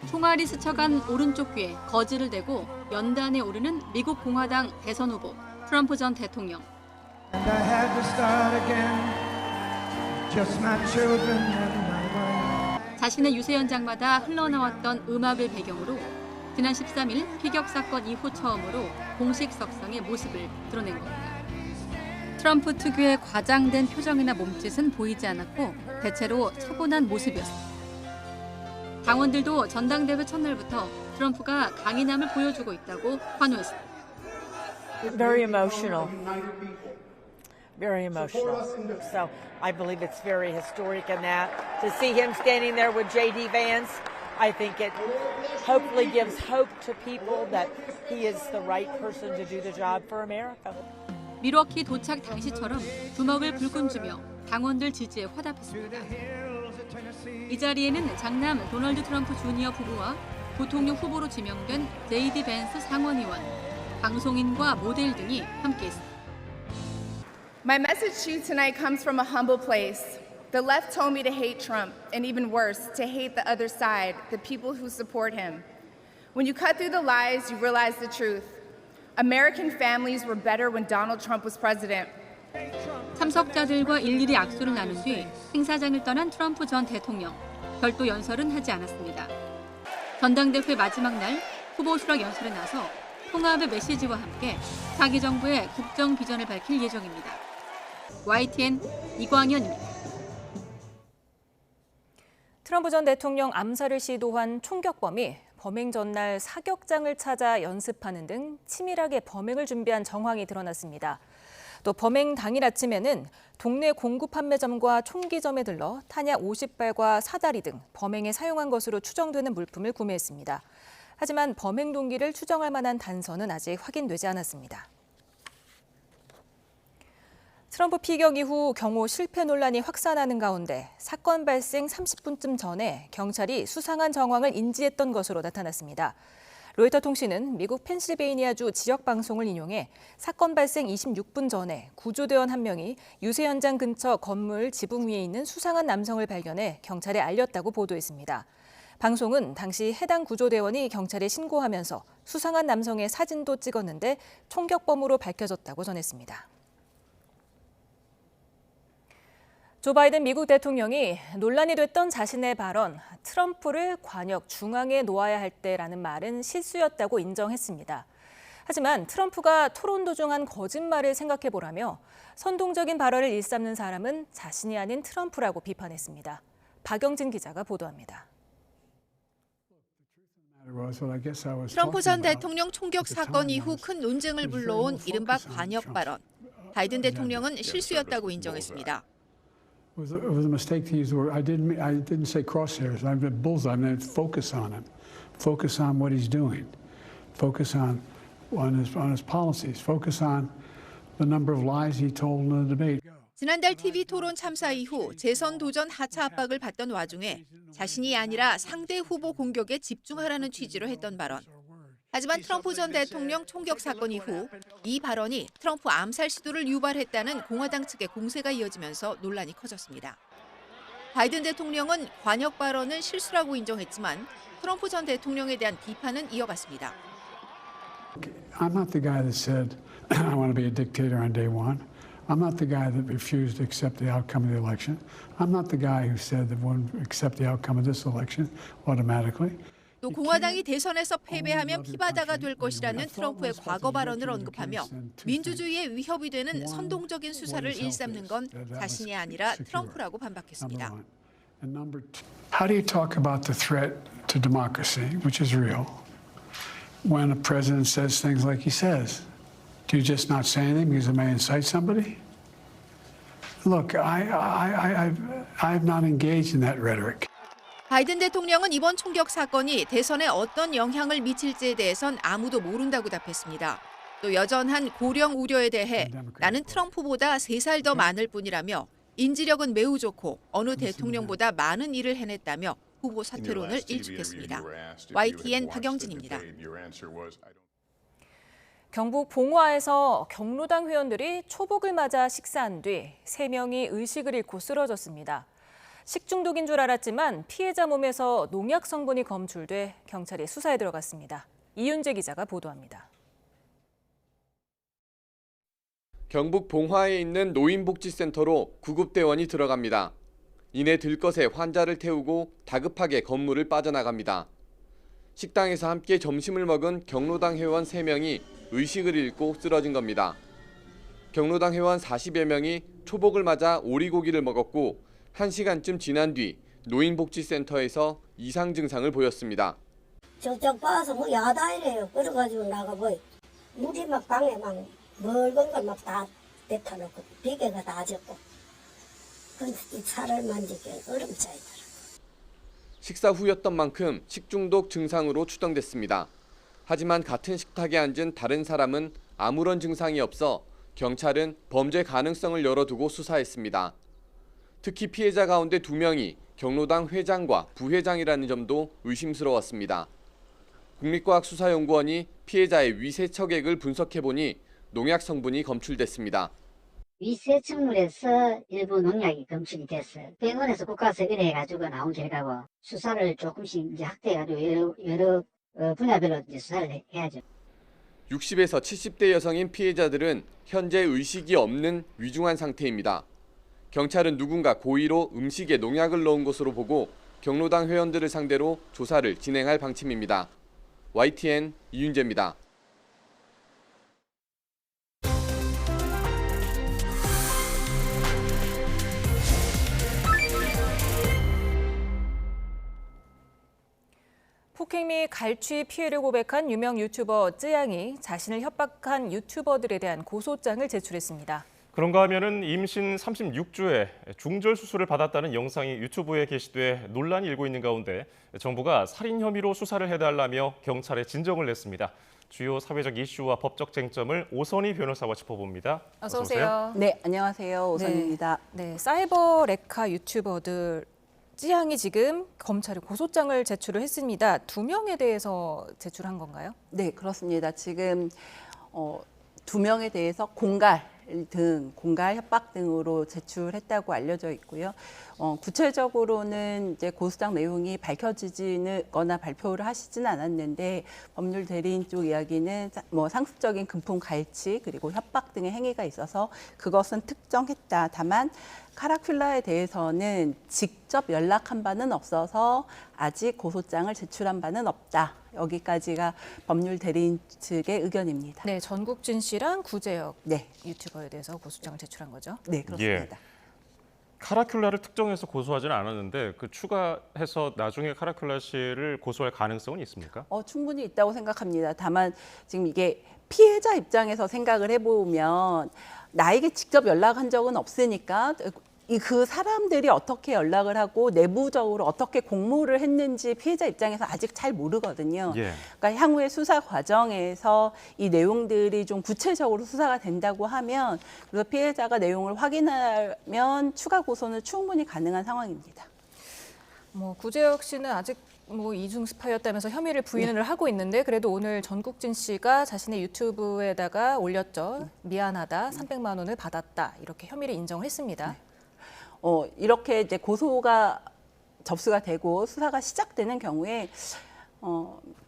총알이 스쳐간 오른쪽 귀에 거즈를 대고 연단에 오르는 미국 공화당 대선 후보 트럼프 전 대통령. 자신의 유세 현장마다 흘러나왔던 음악을 배경으로 지난 13일 피격 사건 이후 처음으로 공식 석상의 모습을 드러낸 겁니다. 트럼프 특유의 과장된 표정이나 몸짓은 보이지 않았고 대체로 차분한 모습이었습니다. 당원들도 전당대회 첫날부터 트럼프가 강인함을 보여주고 있다고 환호했습니다. Very emotional. Very emotional. So I believe it's very historic in that. To see him standing there with J.D. Vance, I think it hopefully gives hope to people that he is the right person to do the job for America. 밀워키 도착 당시처럼 주먹을 불끈 쥐며 당원들 지지에 화답했습니다. 이 자리에는 장남 도널드 트럼프 주니어 부부와 부통령 후보로 지명된 J.D. 벤스 상원의원, 방송인과 모델 등이 함께했습니다. My message to you tonight comes from a humble place. The left told me to hate Trump, and even worse, to hate the other side, the people who support him. When you cut through the lies, you realize the truth. American families were better when Donald Trump was president. 참석자들과 일일이 악수를 나눈 뒤 행사장을 떠난 트럼프 전 대통령. 별도 연설은 하지 않았습니다. 전당대회 마지막 날 후보 수락 연설에 나서 통합의 메시지와 함께 자기 정부의 국정 비전을 밝힐 예정입니다. YTN 이광현입니다. 트럼프 전 대통령 암살을 시도한 총격범이 범행 전날 사격장을 찾아 연습하는 등 치밀하게 범행을 준비한 정황이 드러났습니다. 또 범행 당일 아침에는 동네 공구 판매점과 총기점에 들러 탄약 50발과 사다리 등 범행에 사용한 것으로 추정되는 물품을 구매했습니다. 하지만 범행 동기를 추정할 만한 단서는 아직 확인되지 않았습니다. 트럼프 피격 이후 경호 실패 논란이 확산하는 가운데 사건 발생 30분쯤 전에 경찰이 수상한 정황을 인지했던 것으로 나타났습니다. 로이터 통신은 미국 펜실베이니아주 지역 방송을 인용해 사건 발생 26분 전에 구조대원 한 명이 유세 현장 근처 건물 지붕 위에 있는 수상한 남성을 발견해 경찰에 알렸다고 보도했습니다. 방송은 당시 해당 구조대원이 경찰에 신고하면서 수상한 남성의 사진도 찍었는데 총격범으로 밝혀졌다고 전했습니다. 조 바이든 미국 대통령이 논란이 됐던 자신의 발언, 트럼프를 관역 중앙에 놓아야 할 때라는 말은 실수였다고 인정했습니다. 하지만 트럼프가 토론 도중 한 거짓말을 생각해보라며 선동적인 발언을 일삼는 사람은 자신이 아닌 트럼프라고 비판했습니다. 박영진 기자가 보도합니다. 트럼프 전 대통령 총격 사건 이후 큰 논쟁을 불러온 이른바 관역 발언. 바이든 대통령은 실수였다고 인정했습니다. It was a mistake to use the word. I didn't say crosshairs. I meant bullseye. I meant focus on him. Focus on what he's doing. Focus on his policies. Focus on the number of lies he told in the debate. 지난달 TV 토론 참사 이후 재선 도전 하차 압박을 받던 와중에 자신이 아니라 상대 후보 공격에 집중하라는 취지로 했던 발언. 하지만 트럼프 전 대통령 총격 사건 이후 이 발언이 트럼프 암살 시도를 유발했다는 공화당 측의 공세가 이어지면서 논란이 커졌습니다. 바이든 대통령은 관역 발언은 실수라고 인정했지만 트럼프 전 대통령에 대한 비판은 이어갔습니다. I'm not the guy that said I want to be a dictator on day one. I'm not the guy that refused to accept the outcome of the election. I'm not the guy who said that wouldn't accept the outcome of this election automatically. 또 공화당이 대선에서 패배하면 피바다가 될 것이라는 트럼프의 과거 발언을 언급하며 민주주의의 위협이 되는 선동적인 수사를 일삼는 건 자신이 아니라 트럼프라고 반박했습니다. How do you talk about the threat to democracy, which is real, when a president says things like he says? Do you just not say anything because it may incite somebody? Look, I've not engaged in that rhetoric. 바이든 대통령은 이번 총격 사건이 대선에 어떤 영향을 미칠지에 대해선 아무도 모른다고 답했습니다. 또 여전한 고령 우려에 대해 나는 트럼프보다 3살 더 많을 뿐이라며 인지력은 매우 좋고 어느 대통령보다 많은 일을 해냈다며 후보 사퇴론을 일축했습니다. YTN 박영진입니다. 경북 봉화에서 경로당 회원들이 초복을 맞아 식사한 뒤 3명이 의식을 잃고 쓰러졌습니다. 식중독인 줄 알았지만 피해자 몸에서 농약 성분이 검출돼 경찰이 수사에 들어갔습니다. 이윤재 기자가 보도합니다. 경북 봉화에 있는 노인복지센터로 구급대원이 들어갑니다. 이내 들것에 환자를 태우고 다급하게 건물을 빠져나갑니다. 식당에서 함께 점심을 먹은 경로당 회원 3명이 의식을 잃고 쓰러진 겁니다. 경로당 회원 40여 명이 초복을 맞아 오리고기를 먹었고 1시간쯤 지난 뒤 노인복지센터에서 이상 증상을 보였습니다. 저쪽 봐서 뭐 야다 이래요. 그래가지고 나가고 물이 막 방에 막 묽은 걸 막 다 뱉어놓고 비계가 다 젖고 이 차를 만지기 얼음 차이더라. 식사 후였던 만큼 식중독 증상으로 추정됐습니다. 하지만 같은 식탁에 앉은 다른 사람은 아무런 증상이 없어 경찰은 범죄 가능성을 열어두고 수사했습니다. 특히 피해자 가운데 2명이 경로당 회장과 부회장이라는 점도 의심스러웠습니다. 국립과학수사연구원이 피해자의 위세척액을 분석해보니 농약 성분이 검출됐습니다. 위세척물에서 일부 농약이 검출이 됐어요. 병원에서 국가에서 의뢰해가지고 나온 결과고 수사를 조금씩 이제 확대해가지고 여러 분야별로 이제 수사를 해야죠. 60에서 70대 여성인 피해자들은 현재 의식이 없는 위중한 상태입니다. 경찰은 누군가 고의로 음식에 농약을 넣은 것으로 보고 경로당 회원들을 상대로 조사를 진행할 방침입니다. YTN 이윤재입니다. 폭행 및 갈취 피해를 고백한 유명 유튜버 쯔양이 자신을 협박한 유튜버들에 대한 고소장을 제출했습니다. 그런가 하면은 임신 36주에 중절 수술을 받았다는 영상이 유튜브에 게시돼 논란이 일고 있는 가운데 정부가 살인 혐의로 수사를 해달라며 경찰에 진정을 냈습니다. 주요 사회적 이슈와 법적 쟁점을 오선희 변호사와 짚어봅니다. 어서 오세요. 네, 안녕하세요. 오선희입니다. 네, 사이버 레카 유튜버들 쯔양이 지금 검찰에 고소장을 제출을 했습니다. 2명에 대해서 제출한 건가요? 네, 그렇습니다. 지금 2명에 대해서 공갈 협박 등으로 제출했다고 알려져 있고요. 구체적으로는 이제 고소장 내용이 밝혀지거나 발표를 하시지는 않았는데 법률 대리인 쪽 이야기는 뭐 상습적인 금품 갈취 그리고 협박 등의 행위가 있어서 그것은 특정했다. 다만 카라큘라에 대해서는 직접 연락한 바는 없어서 아직 고소장을 제출한 바는 없다. 여기까지가 법률 대리인 측의 의견입니다. 네, 전국진 씨랑 구제혁 네. 유튜버에 대해서 고소장을 제출한 거죠? 네, 그렇습니다. 카라큘라를 특정해서 고소하지는 않았는데 그 추가해서 나중에 카라큘라 씨를 고소할 가능성은 있습니까? 충분히 있다고 생각합니다. 다만 지금 이게 피해자 입장에서 생각을 해보면 나에게 직접 연락한 적은 없으니까 그 사람들이 어떻게 연락을 하고 내부적으로 어떻게 공모를 했는지 피해자 입장에서 아직 잘 모르거든요. 예. 그러니까 향후의 수사 과정에서 이 내용들이 좀 구체적으로 수사가 된다고 하면 그래서 피해자가 내용을 확인하면 추가 고소는 충분히 가능한 상황입니다. 뭐 구제혁 씨는 아직 뭐 이중 스파이였다면서 혐의를 부인을 하고 있는데 그래도 오늘 전국진 씨가 자신의 유튜브에다가 올렸죠. 미안하다, 300만 원을 받았다 이렇게 혐의를 인정을 했습니다. 이렇게 이제 고소가 접수가 되고 수사가 시작되는 경우에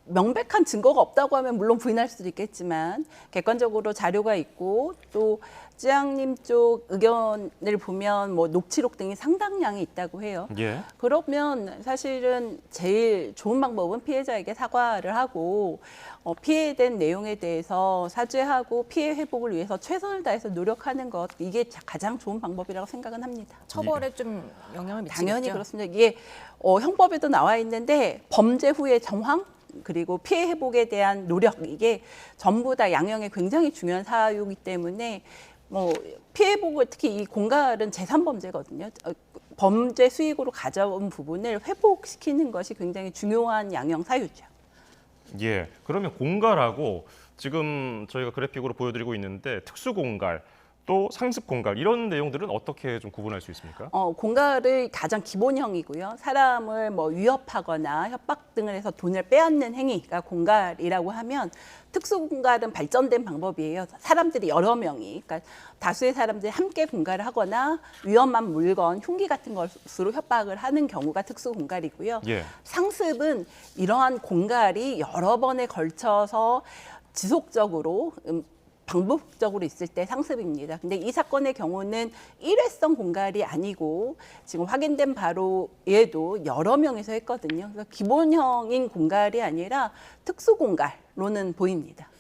명백한 증거가 없다고 하면 물론 부인할 수도 있겠지만 객관적으로 자료가 있고 또 찌양님 쪽 의견을 보면 뭐 녹취록 등이 상당량이 있다고 해요. 예. 그러면 사실은 제일 좋은 방법은 피해자에게 사과를 하고 피해된 내용에 대해서 사죄하고 피해 회복을 위해서 최선을 다해서 노력하는 것 이게 가장 좋은 방법이라고 생각은 합니다. 처벌에 좀 영향을 미치겠죠? 당연히 그렇습니다. 이게 형법에도 나와 있는데 범죄 후의 정황 그리고 피해 회복에 대한 노력 이게 전부 다 양형에 굉장히 중요한 사유이기 때문에 뭐 피해 회복을 특히 이 공갈은 제3범죄거든요. 범죄 수익으로 가져온 부분을 회복시키는 것이 굉장히 중요한 양형 사유죠. 예. 그러면 공갈하고 지금 저희가 그래픽으로 보여드리고 있는데 특수공갈 또 상습공갈 이런 내용들은 어떻게 좀 구분할 수 있습니까? 공갈의 가장 기본형이고요. 사람을 뭐 위협하거나 협박 등을 해서 돈을 빼앗는 행위가 공갈이라고 하면 특수공갈은 발전된 방법이에요. 사람들이 여러 명이, 그러니까 다수의 사람들이 함께 공갈을 하거나 위험한 물건, 흉기 같은 것으로 협박을 하는 경우가 특수공갈이고요. 예. 상습은 이러한 공갈이 여러 번에 걸쳐서 지속적으로 반복적으로 있을 때 상습입니다. 근데 이 사건의 경우는 일회성 공갈이 아니고 지금 확인된 바로 얘도 여러 명이서 했거든요. 그래서 기본형인 공갈이 아니라 특수 공갈로는 보입니다.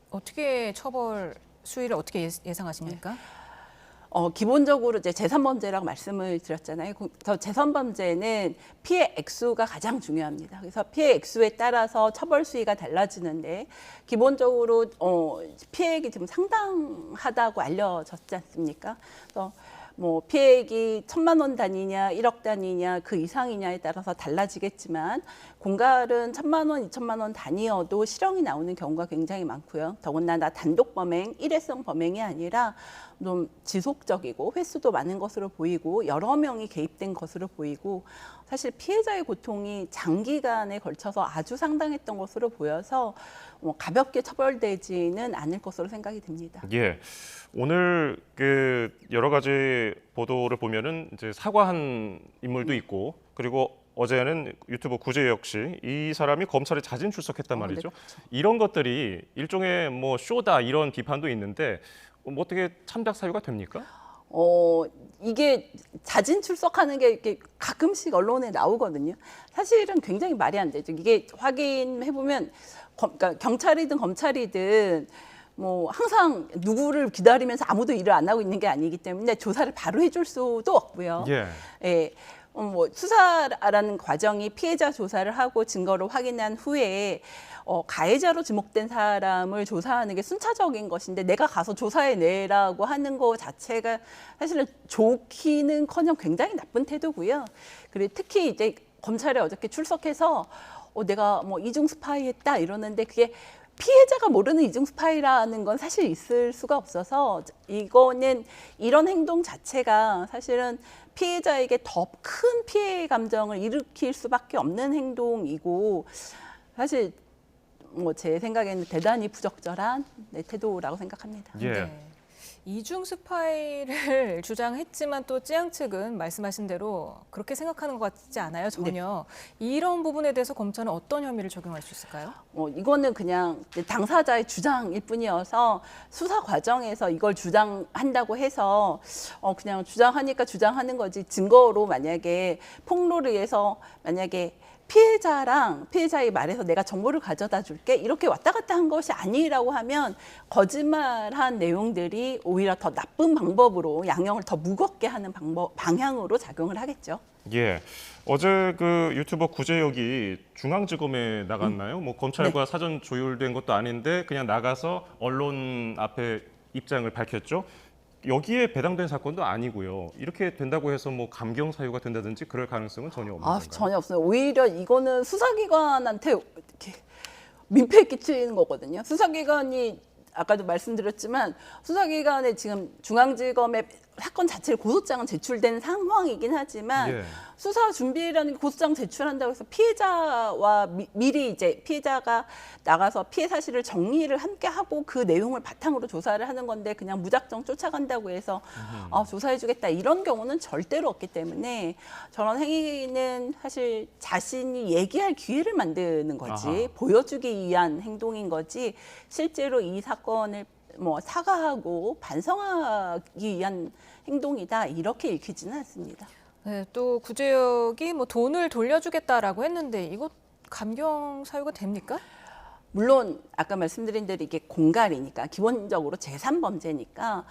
어떻게 처벌 수위를 어떻게 예상하십니까? 기본적으로 이제 제3범죄라고 말씀을 드렸잖아요. 그래서 제3범죄는 피해 액수가 가장 중요합니다. 그래서 피해 액수에 따라서 처벌 수위가 달라지는데 기본적으로 피해액이 지금 상당하다고 알려졌지 않습니까? 그래서 뭐 피해액이 1,000만 원 단위냐, 1억 단위냐, 그 이상이냐에 따라서 달라지겠지만 공갈은 1,000만 원, 2,000만 원 단위여도 실형이 나오는 경우가 굉장히 많고요. 더군다나 단독 범행, 일회성 범행이 아니라 좀 지속적이고 횟수도 많은 것으로 보이고 여러 명이 개입된 것으로 보이고 사실 피해자의 고통이 장기간에 걸쳐서 아주 상당했던 것으로 보여서 가볍게 처벌되지는 않을 것으로 생각이 됩니다. 예. 오늘 그 여러 가지 보도를 보면은 이제 사과한 인물도 있고 그리고 어제는 유튜버 구제혁 씨, 이 사람이 검찰에 자진 출석했단 말이죠. 네, 그렇죠. 이런 것들이 일종의 뭐 쇼다 이런 비판도 있는데 뭐 어떻게 참작 사유가 됩니까? 이게 자진 출석하는 게 이렇게 가끔씩 언론에 나오거든요. 사실은 굉장히 말이 안 되죠. 이게 확인해 보면 그러니까 경찰이든 검찰이든 뭐 항상 누구를 기다리면서 아무도 일을 안 하고 있는 게 아니기 때문에 조사를 바로 해줄 수도 없고요. 예. 예. 뭐 수사라는 과정이 피해자 조사를 하고 증거를 확인한 후에 가해자로 지목된 사람을 조사하는 게 순차적인 것인데 내가 가서 조사해내라고 하는 거 자체가 사실은 좋기는커녕 굉장히 나쁜 태도고요. 그리고 특히 이제 검찰에 어저께 출석해서 내가 뭐 이중 스파이 했다 이러는데 그게 피해자가 모르는 이중 스파이라는 건 사실 있을 수가 없어서 이거는 이런 행동 자체가 사실은 피해자에게 더 큰 피해 감정을 일으킬 수밖에 없는 행동이고 사실 뭐 제 생각에는 대단히 부적절한 태도라고 생각합니다. 예. 네. 이중 스파이를 주장했지만 또 찌양 측은 말씀하신 대로 그렇게 생각하는 것 같지 않아요, 전혀. 네. 이런 부분에 대해서 검찰은 어떤 혐의를 적용할 수 있을까요? 이거는 그냥 당사자의 주장일 뿐이어서 수사 과정에서 이걸 주장한다고 해서 그냥 주장하니까 주장하는 거지, 증거로 만약에 폭로를 위해서 만약에 피해자의 말에서 내가 정보를 가져다 줄게 이렇게 왔다 갔다 한 것이 아니라고 하면 거짓말한 내용들이 오히려 더 나쁜 방법으로 양형을 더 무겁게 하는 방향으로 작용을 하겠죠. 예, 어제 그 유튜버 구제혁이 중앙지검에 나갔나요? 뭐 검찰과 네. 사전 조율된 것도 아닌데 그냥 나가서 언론 앞에 입장을 밝혔죠. 여기에 배당된 사건도 아니고요. 이렇게 된다고 해서 뭐 감경 사유가 된다든지 그럴 가능성은 전혀 없는 건가요? 전혀 없어요. 오히려 이거는 수사기관한테 이렇게 민폐 끼치는 거거든요. 수사기관이 아까도 말씀드렸지만 수사기관에 지금 중앙지검에 사건 자체를 고소장은 제출된 상황이긴 하지만 예. 수사 준비라는 게 고소장 제출한다고 해서 피해자와 미리 이제 피해자가 나가서 피해 사실을 정리를 함께 하고 그 내용을 바탕으로 조사를 하는 건데 그냥 무작정 쫓아간다고 해서 조사해주겠다 이런 경우는 절대로 없기 때문에 저런 행위는 사실 자신이 얘기할 기회를 만드는 거지 아하. 보여주기 위한 행동인 거지 실제로 이 사건을 뭐 사과하고 반성하기 위한 행동이다 이렇게 읽히지는 않습니다. 네, 또 구제혁이 뭐 돈을 돌려주겠다라고 했는데 이거 감경 사유가 됩니까? 물론 아까 말씀드린 대로 이게 공갈이니까 기본적으로 제3범죄니까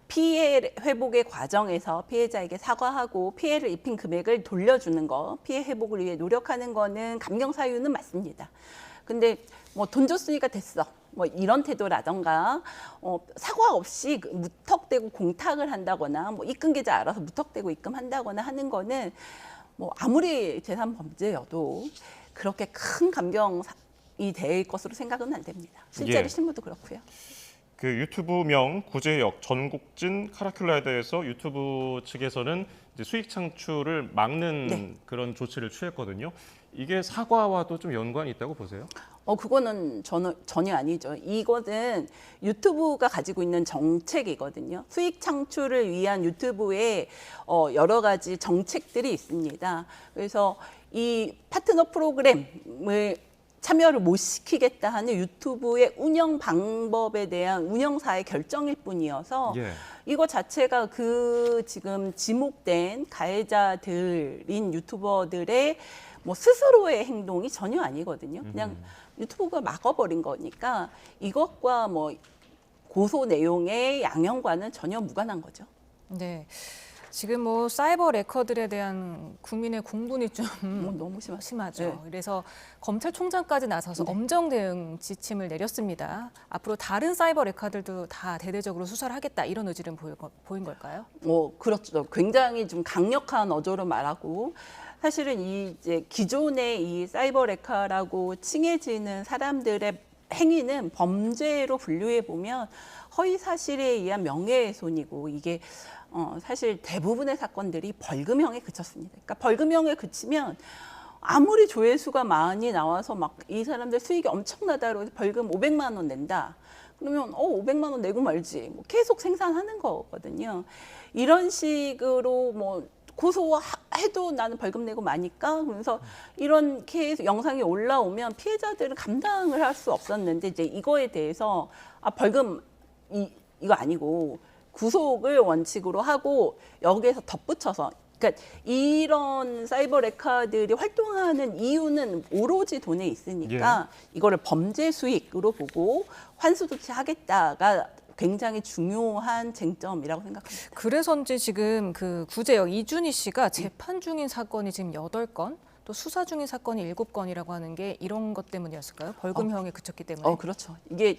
피해 회복의 과정에서 피해자에게 사과하고 피해를 입힌 금액을 돌려주는 거, 피해 회복을 위해 노력하는 거는 감경 사유는 맞습니다. 근데 뭐 돈 줬으니까 됐어. 뭐 이런 태도라던가 사과 없이 무턱대고 공탁을 한다거나 뭐 입금 계좌 알아서 무턱대고 입금한다거나 하는 거는 뭐 아무리 제3범죄여도 그렇게 큰 감경이 될 것으로 생각은 안 됩니다. 실제로 실무도 그렇고요. 그 유튜브명 구제혁 전국진 카라큘라에 대해서 유튜브 측에서는 이제 수익 창출을 막는 네. 그런 조치를 취했거든요. 이게 사과와도 좀 연관이 있다고 보세요? 그거는 전혀 아니죠. 이것은 유튜브가 가지고 있는 정책이거든요. 수익 창출을 위한 유튜브에 여러 가지 정책들이 있습니다. 그래서 이 파트너 프로그램을 참여를 못 시키겠다 하는 유튜브의 운영 방법에 대한 운영사의 결정일 뿐이어서 예. 이거 자체가 그 지금 지목된 가해자들인 유튜버들의 뭐 스스로의 행동이 전혀 아니거든요. 그냥 유튜브가 막아버린 거니까 이것과 뭐 고소 내용의 양형과는 전혀 무관한 거죠. 네. 지금 뭐 사이버 레커들에 대한 국민의 공분이 좀 너무 심하죠. 네. 그래서 검찰총장까지 나서서 엄정 대응 지침을 내렸습니다. 앞으로 다른 사이버 레커들도 다 대대적으로 수사를 하겠다 이런 의지를 보인 걸까요? 그렇죠. 굉장히 좀 강력한 어조로 말하고 사실은 이제 기존의 이 사이버 레커라고 칭해지는 사람들의 행위는 범죄로 분류해 보면 허위 사실에 의한 명예훼손이고 이게 사실 대부분의 사건들이 벌금형에 그쳤습니다. 그러니까 벌금형에 그치면 아무리 조회수가 많이 나와서 막 이 사람들 수익이 엄청나다로 벌금 500만 원 낸다. 그러면 500만 원 내고 말지. 뭐 계속 생산하는 거거든요. 이런 식으로 뭐 고소해도 나는 벌금 내고 마니까 그래서 이런 케이스 영상이 올라오면 피해자들은 감당을 할 수 없었는데 이제 이거에 대해서 벌금 이거 아니고 구속을 원칙으로 하고 여기에서 덧붙여서 그러니까 이런 사이버 레커들이 활동하는 이유는 오로지 돈에 있으니까 예. 이거를 범죄 수익으로 보고 환수 조치하겠다가 굉장히 중요한 쟁점이라고 생각합니다. 그래서인지 지금 그 구제혁 이준희 씨가 재판 중인 사건이 지금 8건, 또 수사 중인 사건이 7건이라고 하는 게 이런 것 때문이었을까요? 벌금형에 그쳤기 때문에. 그렇죠. 이게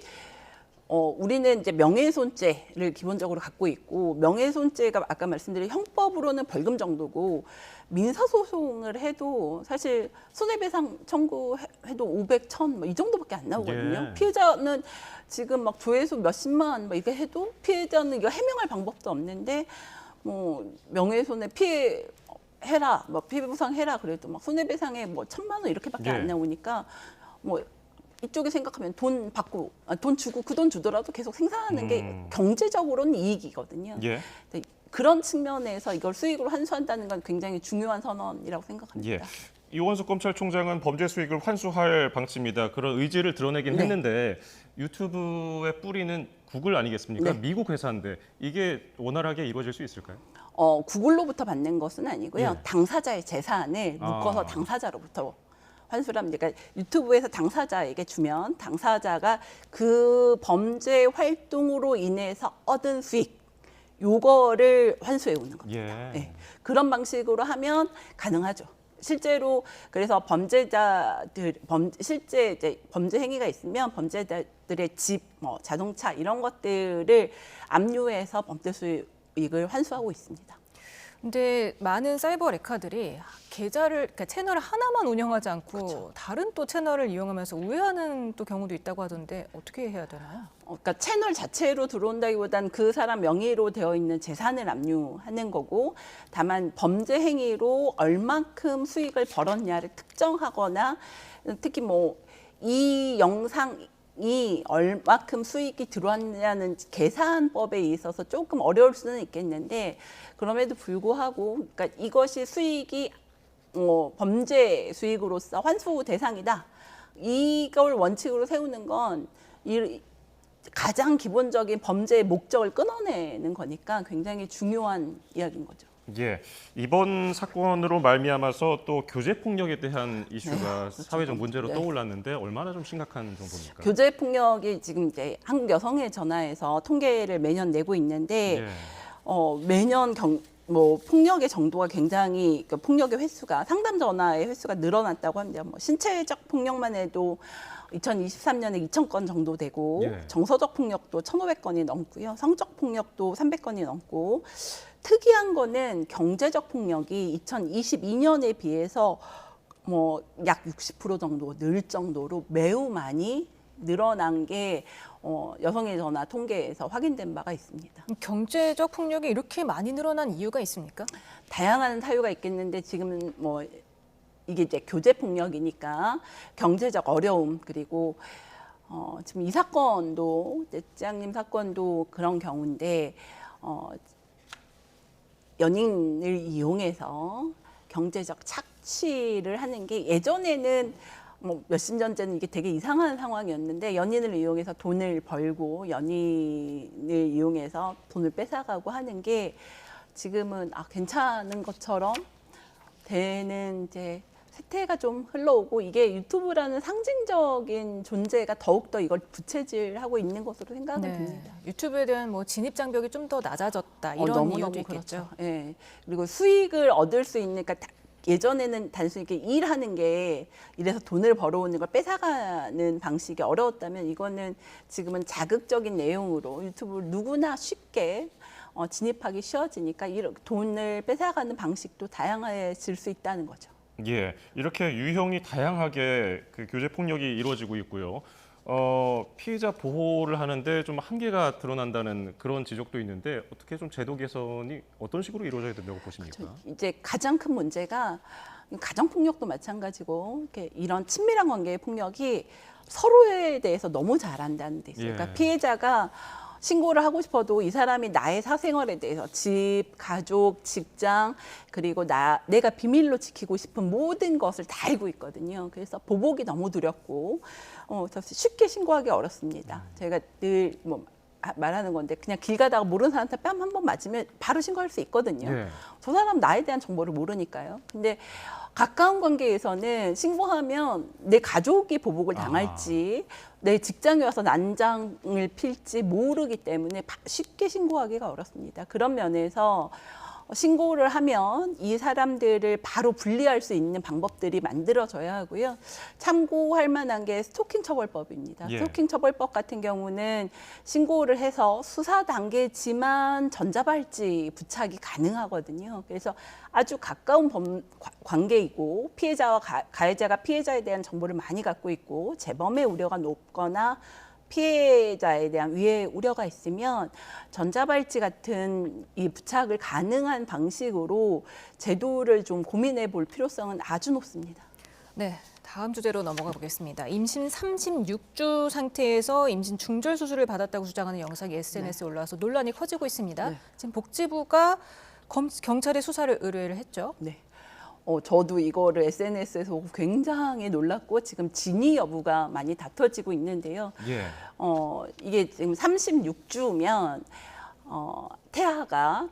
우리는 이제 명예훼손죄를 기본적으로 갖고 있고 명예훼손죄가 아까 말씀드린 형법으로는 벌금 정도고 민사소송을 해도 사실 손해배상 청구해도 500, 1000 뭐 이 정도밖에 안 나오거든요. 예. 피해자는 지금 막 조회수 몇십만 뭐 이게 해도 피해자는 이거 해명할 방법도 없는데 뭐 명예훼손에 피해해라, 뭐 피해보상해라 그래도 막 손해배상에 뭐 1000만 원 이렇게밖에 안 나오니까 뭐 이쪽에 생각하면 돈 받고 돈 주고 그 돈 주더라도 계속 생산하는 게 경제적으로는 이익이거든요. 예. 그런 측면에서 이걸 수익으로 환수한다는 건 굉장히 중요한 선언이라고 생각합니다. 예. 이원숙 검찰총장은 범죄 수익을 환수할 방침이다. 그런 의지를 드러내긴 했는데 유튜브의 뿌리는 구글 아니겠습니까? 미국 회사인데 이게 원활하게 이루어질 수 있을까요? 구글로부터 받는 것은 아니고요. 예. 당사자의 재산을 묶어서 당사자로부터 환수를 합니다. 그러니까 유튜브에서 당사자에게 주면 당사자가 그 범죄 활동으로 인해서 얻은 수익 요거를 환수해 오는 겁니다. 네. 그런 방식으로 하면 가능하죠. 실제로 그래서 실제 이제 범죄 행위가 있으면 범죄자들의 집, 뭐 자동차 이런 것들을 압류해서 범죄 수익을 환수하고 있습니다. 근데 많은 사이버 레카들이 그러니까 채널을 하나만 운영하지 않고 다른 또 채널을 이용하면서 우회하는 또 경우도 있다고 하던데 어떻게 해야 되나요? 그러니까 채널 자체로 들어온다기보단 그 사람 명의로 되어 있는 재산을 압류하는 거고, 다만 범죄 행위로 얼만큼 수익을 벌었냐를 특정하거나, 특히 뭐 이 영상이 얼마큼 수익이 들어왔냐는 계산법에 있어서 조금 어려울 수는 있겠는데, 그럼에도 불구하고 그러니까 이것이 수익이 범죄 수익으로서 환수 대상이다. 이걸 원칙으로 세우는 건 가장 기본적인 범죄의 목적을 끊어내는 거니까 굉장히 중요한 이야기인 거죠. 예, 이번 사건으로 말미암아서 또 교제 폭력에 대한 이슈가 사회적 문제로 떠올랐는데 얼마나 좀 심각한 정도입니까? 교제 폭력이 지금 이제 한국 여성의 전화에서 통계를 매년 내고 있는데 매년 폭력의 정도가 굉장히 폭력의 횟수가 상담 전화의 횟수가 늘어났다고 합니다. 뭐 신체적 폭력만 해도 2023년에 2,000건 정도 되고 정서적 폭력도 1,500건이 넘고요. 성적 폭력도 300건이 넘고, 특이한 거는 경제적 폭력이 2022년에 비해서 뭐 약 60% 정도 늘 정도로 매우 많이 늘어난 게 여성의 전화 통계에서 확인된 바가 있습니다. 경제적 폭력이 이렇게 많이 늘어난 이유가 있습니까? 다양한 사유가 있겠는데 지금은 뭐 이게 이제 교제 폭력이니까 경제적 어려움, 그리고 지금 이 사건도 짱님 사건도 그런 경우인데 연인을 이용해서 경제적 착취를 하는 게 예전에는 뭐 몇십 년 전에는 이게 되게 이상한 상황이었는데, 연인을 이용해서 돈을 벌고 연인을 이용해서 돈을 뺏어가고 하는 게 지금은 괜찮은 것처럼 되는 이제 세태가 좀 흘러오고, 이게 유튜브라는 상징적인 존재가 더욱더 이걸 부채질하고 있는 것으로 생각이 듭니다. 유튜브에 대한 뭐 진입 장벽이 좀 더 낮아졌다 이런 이유도 있겠죠. 예. 그리고 수익을 얻을 수 있는, 그러니까 예전에는 단순히 이렇게 일하는 게 이래서 돈을 벌어오는 걸 뺏어가는 방식이 어려웠다면, 이거는 지금은 자극적인 내용으로 유튜브 누구나 쉽게 진입하기 쉬워지니까 돈을 뺏어가는 방식도 다양해질 수 있다는 거죠. 예, 이렇게 유형이 다양하게 그 교제 폭력이 이루어지고 있고요. 피해자 보호를 하는데 좀 한계가 드러난다는 그런 지적도 있는데, 어떻게 좀 제도 개선이 어떤 식으로 이루어져야 된다고 보십니까? 이제 가장 큰 문제가 가정 폭력도 마찬가지고, 이렇게 이런 친밀한 관계의 폭력이 서로에 대해서 너무 잘한다는 데 있어요. 그러니까 피해자가 신고를 하고 싶어도 이 사람이 나의 사생활에 대해서 집, 가족, 직장, 그리고 내가 비밀로 지키고 싶은 모든 것을 다 알고 있거든요. 그래서 보복이 너무 두렵고 쉽게 신고하기 어렵습니다. 제가 늘 말하는 건데, 그냥 길 가다가 모르는 사람한테 뺨 한 번 맞으면 바로 신고할 수 있거든요. 저 사람 나에 대한 정보를 모르니까요. 근데 가까운 관계에서는 신고하면 내 가족이 보복을 당할지 내 직장에 와서 난장을 필지 모르기 때문에 쉽게 신고하기가 어렵습니다. 그런 면에서 신고를 하면 이 사람들을 바로 분리할 수 있는 방법들이 만들어져야 하고요. 참고할 만한 게 스토킹 처벌법입니다. 스토킹 처벌법 같은 경우는 신고를 해서 수사 단계지만 전자발찌 부착이 가능하거든요. 그래서 아주 가까운 관계이고, 피해자와 가해자가 피해자에 대한 정보를 많이 갖고 있고, 재범의 우려가 높거나 피해자에 대한 위해 우려가 있으면 전자발찌 같은 이 부착을 가능한 방식으로 제도를 좀 고민해 볼 필요성은 아주 높습니다. 네, 다음 주제로 넘어가 보겠습니다. 임신 36주 상태에서 임신 중절 수술을 받았다고 주장하는 영상이 SNS에 올라와서 논란이 커지고 있습니다. 네. 지금 복지부가 경찰에 수사를 의뢰를 했죠. 네. 저도 이거를 SNS에서 보고 굉장히 놀랐고 지금 진위 여부가 많이 다퉈지고 있는데요. 예. 이게 지금 36주면 태아가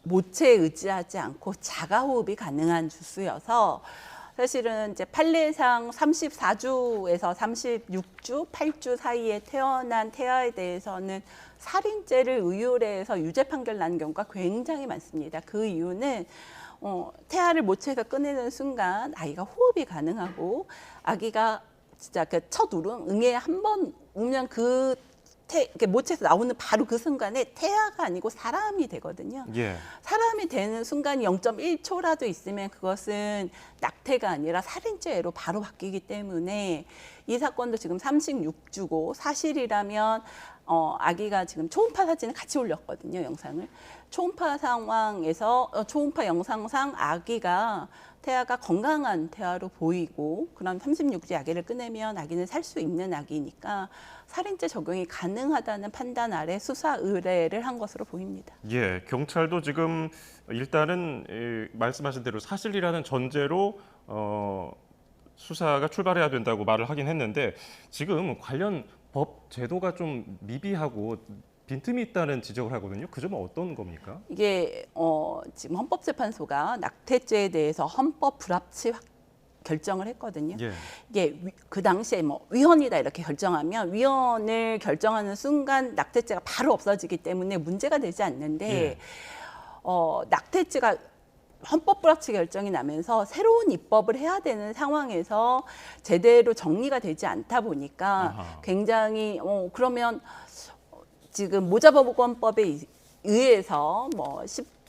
모체에 의지하지 않고 자가호흡이 가능한 주수여서 사실은 이제 판례상 34주에서 36주, 8주 사이에 태어난 태아에 대해서는 살인죄를 의율해서 유죄 판결 난 경우가 굉장히 많습니다. 그 이유는 태아를 모체에서 꺼내는 순간 아이가 호흡이 가능하고 아기가 진짜 그 첫 응에 한 번 우면 모체에서 나오는 바로 그 순간에 태아가 아니고 사람이 되거든요. 예. 사람이 되는 순간이 0.1초라도 있으면 그것은 낙태가 아니라 살인죄로 바로 바뀌기 때문에 이 사건도 지금 36주고 사실이라면 아기가 지금 초음파 사진을 같이 올렸거든요, 영상을. 초음파 상황에서 초음파 영상상 태아가 건강한 태아로 보이고 그럼 36주 아기를 꺼내면 아기는 살 수 있는 아기니까 살인죄 적용이 가능하다는 판단 아래 수사 의뢰를 한 것으로 보입니다. 예, 경찰도 지금 일단은 말씀하신 대로 사실이라는 전제로 수사가 출발해야 된다고 말을 하긴 했는데 지금 관련 법 제도가 좀 미비하고 빈틈이 있다는 지적을 하거든요. 그 점은 어떤 겁니까? 이게 지금 헌법재판소가 낙태죄에 대해서 헌법 불합치 결정을 했거든요. 예. 이게 그 당시에 위헌이다 이렇게 결정하면 위헌을 결정하는 순간 낙태죄가 바로 없어지기 때문에 문제가 되지 않는데 예. 낙태죄가 헌법 불합치 결정이 나면서 새로운 입법을 해야 되는 상황에서 제대로 정리가 되지 않다 보니까 아하. 굉장히 그러면 지금 모자보건법에 의해서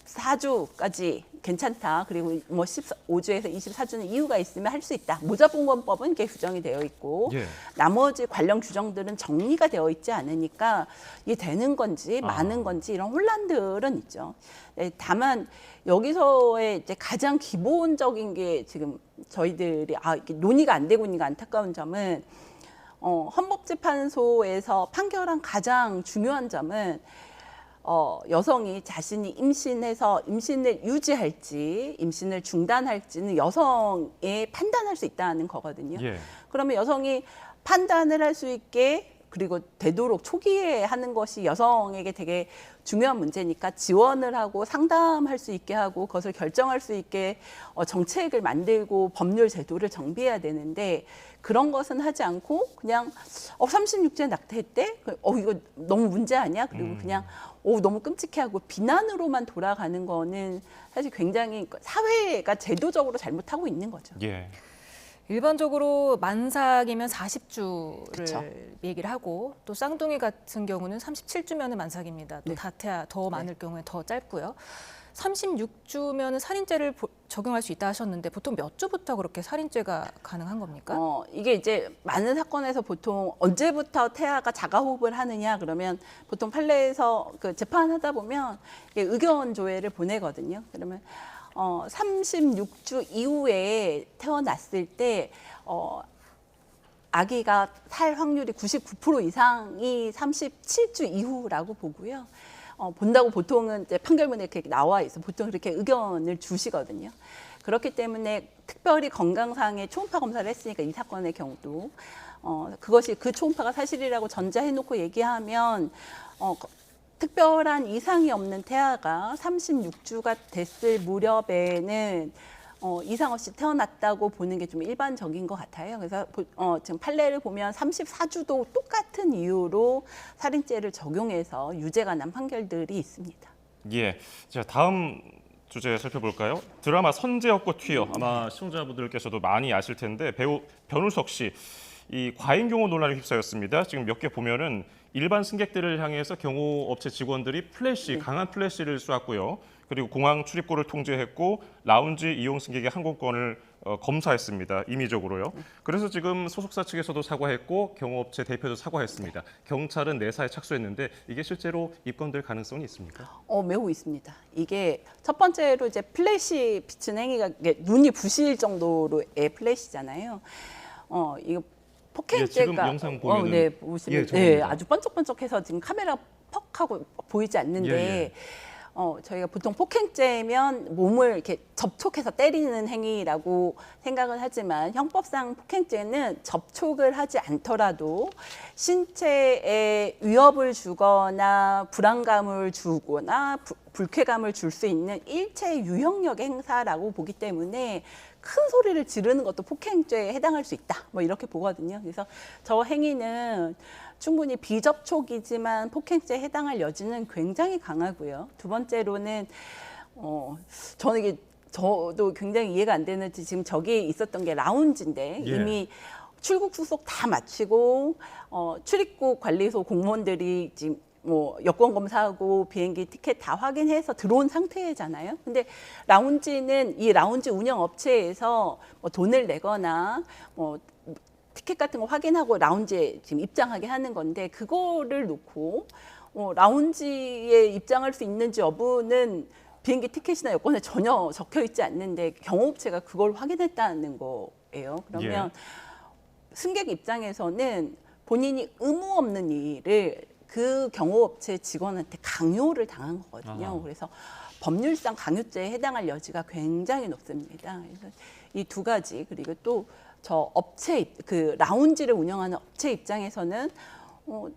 14주까지 괜찮다. 그리고 15주에서 24주는 이유가 있으면 할 수 있다. 모자보건법은 이렇게 규정이 되어 있고 예. 나머지 관련 규정들은 정리가 되어 있지 않으니까 이게 되는 건지 많은 건지 이런 혼란들은 있죠. 네, 다만 여기서의 이제 가장 기본적인 게 지금 저희들이 이게 논의가 안 되고 있는 게 안타까운 점은 헌법재판소에서 판결한 가장 중요한 점은 여성이 자신이 임신해서 임신을 유지할지 임신을 중단할지는 여성이 판단할 수 있다는 거거든요. 예. 그러면 여성이 판단을 할 수 있게 그리고 되도록 초기에 하는 것이 여성에게 되게 중요한 문제니까 지원을 하고 상담할 수 있게 하고 그것을 결정할 수 있게 정책을 만들고 법률 제도를 정비해야 되는데 그런 것은 하지 않고 그냥 36주에 낙태했대? 이거 너무 문제 아니야? 그리고 그냥 너무 끔찍해 하고 비난으로만 돌아가는 거는 사실 굉장히 사회가 제도적으로 잘못하고 있는 거죠. 예. 일반적으로 만삭이면 40주를 그쵸. 얘기를 하고 또 쌍둥이 같은 경우는 37주면 만삭입니다. 또 네. 다태아 더 많을 경우에 더 짧고요. 36주면 살인죄를 적용할 수 있다 하셨는데 보통 몇 주부터 그렇게 살인죄가 가능한 겁니까? 이게 이제 많은 사건에서 보통 언제부터 태아가 자가호흡을 하느냐 그러면 보통 판례에서 그 재판하다 보면 의견 조회를 보내거든요. 그러면 36주 이후에 태어났을 때 아기가 살 확률이 99% 이상이 37주 이후라고 보고요. 본다고 보통은 이제 판결문에 이렇게 나와 있어. 보통 그렇게 의견을 주시거든요. 그렇기 때문에 특별히 건강상의 초음파 검사를 했으니까 이 사건의 경우도 그것이 그 초음파가 사실이라고 전제해놓고 얘기하면 특별한 이상이 없는 태아가 36주가 됐을 무렵에는 이상 없이 태어났다고 보는 게 좀 일반적인 것 같아요. 그래서 지금 판례를 보면 34주도 똑같은 이유로 살인죄를 적용해서 유죄가 난 판결들이 있습니다. 예. 자, 다음 주제 살펴볼까요? 드라마 선제였고 튀어 아마 시청자분들께서도 많이 아실 텐데 배우 변우석 씨 이 과잉 경호 논란에 휩싸였습니다. 지금 몇 개 보면은 일반 승객들을 향해서 경호업체 직원들이 강한 플래시를 쏘았고요. 그리고 공항 출입구를 통제했고 라운지 이용 승객의 항공권을 검사했습니다. 임의적으로요. 그래서 지금 소속사 측에서도 사과했고 경호업체 대표도 사과했습니다. 경찰은 내사에 착수했는데 이게 실제로 입건될 가능성이 있습니까? 매우 있습니다. 이게 첫 번째로 이제 플래시 비춘 행위가 눈이 부실 정도로의 플래시잖아요. 이거 폭행죄가 지금 영상 보면은 네, 보시면 아주 번쩍번쩍해서 지금 카메라 퍽 하고 보이지 않는데 저희가 보통 폭행죄면 몸을 이렇게 접촉해서 때리는 행위라고 생각을 하지만 형법상 폭행죄는 접촉을 하지 않더라도 신체에 위협을 주거나 불안감을 주거나 불쾌감을 줄 수 있는 일체 유형력의 행사라고 보기 때문에 큰 소리를 지르는 것도 폭행죄에 해당할 수 있다. 뭐 이렇게 보거든요. 그래서 저 행위는 충분히 비접촉이지만 폭행죄에 해당할 여지는 굉장히 강하고요. 두 번째로는 저는 이게 저도 굉장히 이해가 안 되는지 지금 저기 있었던 게 라운지인데 이미 출국 수속 다 마치고 출입국 관리소 공무원들이 지금 뭐 여권 검사하고 비행기 티켓 다 확인해서 들어온 상태잖아요. 근데 라운지는 이 라운지 운영 업체에서 뭐 돈을 내거나 뭐 티켓 같은 거 확인하고 라운지에 지금 입장하게 하는 건데 그거를 놓고 라운지에 입장할 수 있는지 여부는 비행기 티켓이나 여권에 전혀 적혀 있지 않는데 경호업체가 그걸 확인했다는 거예요. 그러면 승객 입장에서는 본인이 의무 없는 일을 그 경호업체 직원한테 강요를 당한 거거든요. 그래서 법률상 강요죄에 해당할 여지가 굉장히 높습니다. 그래서 이 두 가지 그리고 또 저 업체 그 라운지를 운영하는 업체 입장에서는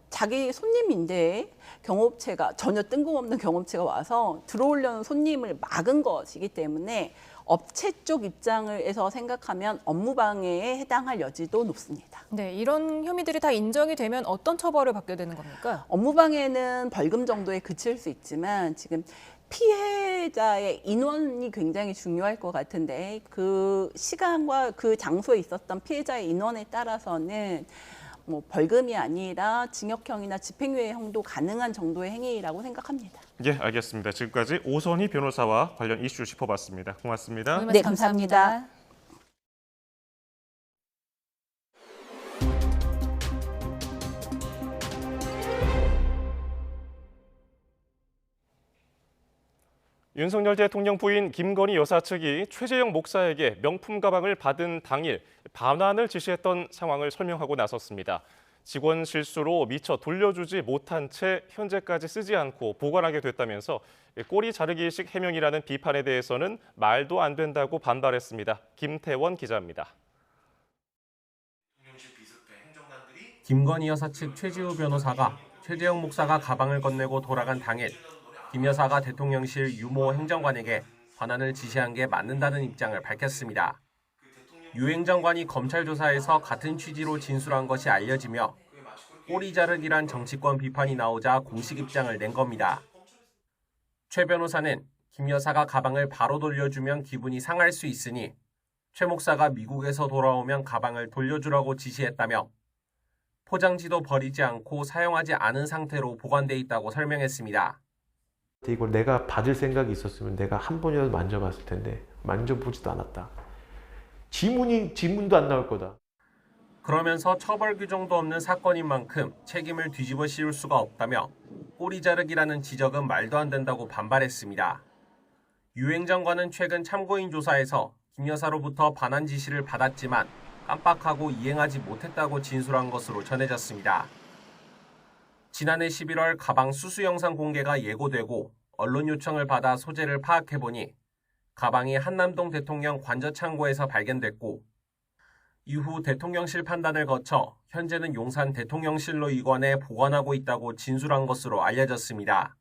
자기 손님인데 경호업체가 전혀 뜬금없는 경호업체가 와서 들어오려는 손님을 막은 것이기 때문에 업체 쪽 입장에서 생각하면 업무방해에 해당할 여지도 높습니다. 네, 이런 혐의들이 다 인정이 되면 어떤 처벌을 받게 되는 겁니까? 업무방해는 벌금 정도에 그칠 수 있지만 지금 피해자의 인원이 굉장히 중요할 것 같은데 그 시간과 그 장소에 있었던 피해자의 인원에 따라서는 뭐 벌금이 아니라 징역형이나 집행유예형도 가능한 정도의 행위라고 생각합니다. 예, 알겠습니다. 지금까지 오선희 변호사와 관련 이슈 짚어봤습니다. 고맙습니다. 네, 감사합니다. 윤석열 대통령 부인 김건희 여사 측이 최재형 목사에게 명품 가방을 받은 당일 반환을 지시했던 상황을 설명하고 나섰습니다. 직원 실수로 미처 돌려주지 못한 채 현재까지 쓰지 않고 보관하게 됐다면서 꼬리 자르기식 해명이라는 비판에 대해서는 말도 안 된다고 반발했습니다. 김태원 기자입니다. 김건희 여사 측 최지우 변호사가 최재형 목사가 가방을 건네고 돌아간 당일 김 여사가 대통령실 유모 행정관에게 반환을 지시한 게 맞는다는 입장을 밝혔습니다. 유 행정관이 검찰 조사에서 같은 취지로 진술한 것이 알려지며 꼬리 자르기란 정치권 비판이 나오자 공식 입장을 낸 겁니다. 최 변호사는 김 여사가 가방을 바로 돌려주면 기분이 상할 수 있으니 최 목사가 미국에서 돌아오면 가방을 돌려주라고 지시했다며 포장지도 버리지 않고 사용하지 않은 상태로 보관돼 있다고 설명했습니다. 이걸 내가 받을 생각이 있었으면 내가 한 번이라도 만져봤을 텐데 만져보지도 않았다. 지문도 안 나올 거다. 그러면서 처벌 규정도 없는 사건인 만큼 책임을 뒤집어 씌울 수가 없다며 꼬리 자르기라는 지적은 말도 안 된다고 반발했습니다. 유 행정관은 최근 참고인 조사에서 김 여사로부터 반환 지시를 받았지만 깜빡하고 이행하지 못했다고 진술한 것으로 전해졌습니다. 지난해 11월 가방 수수 영상 공개가 예고되고 언론 요청을 받아 소재를 파악해보니 가방이 한남동 대통령 관저 창고에서 발견됐고 이후 대통령실 판단을 거쳐 현재는 용산 대통령실로 이관해 보관하고 있다고 진술한 것으로 알려졌습니다.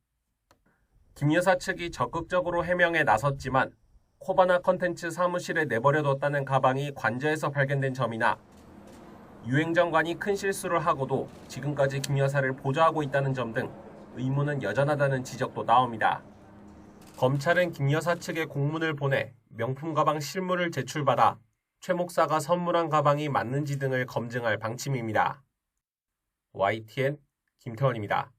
김 여사 측이 적극적으로 해명에 나섰지만 코바나 컨텐츠 사무실에 내버려뒀다는 가방이 관저에서 발견된 점이나 유 행정관이 큰 실수를 하고도 지금까지 김 여사를 보좌하고 있다는 점 등 의문은 여전하다는 지적도 나옵니다. 검찰은 김 여사 측에 공문을 보내 명품 가방 실물을 제출받아 최 목사가 선물한 가방이 맞는지 등을 검증할 방침입니다. YTN 김태원입니다.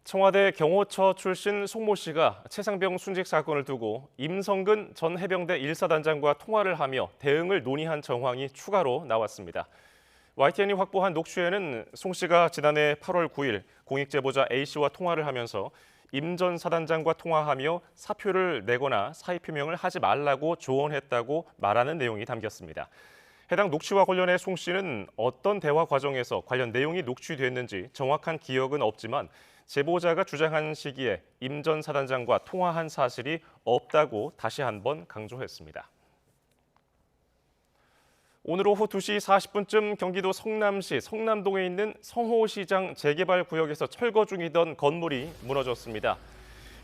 청와대 경호처 출신 송모 씨가 최상병 순직 사건을 두고 임성근 전 해병대 1사단장과 통화를 하며 대응을 논의한 정황이 추가로 나왔습니다. YTN이 확보한 녹취에는 송 씨가 지난해 8월 9일 공익제보자 A 씨와 통화를 하면서 임 전 사단장과 통화하며 사표를 내거나 사의 표명을 하지 말라고 조언했다고 말하는 내용이 담겼습니다. 해당 녹취와 관련해 송 씨는 어떤 대화 과정에서 관련 내용이 녹취됐는지 정확한 기억은 없지만 제보자가 주장한 시기에 임 전 사단장과 통화한 사실이 없다고 다시 한번 강조했습니다. 오늘 오후 2시 40분쯤 경기도 성남시 성남동에 있는 성호시장 재개발 구역에서 철거 중이던 건물이 무너졌습니다.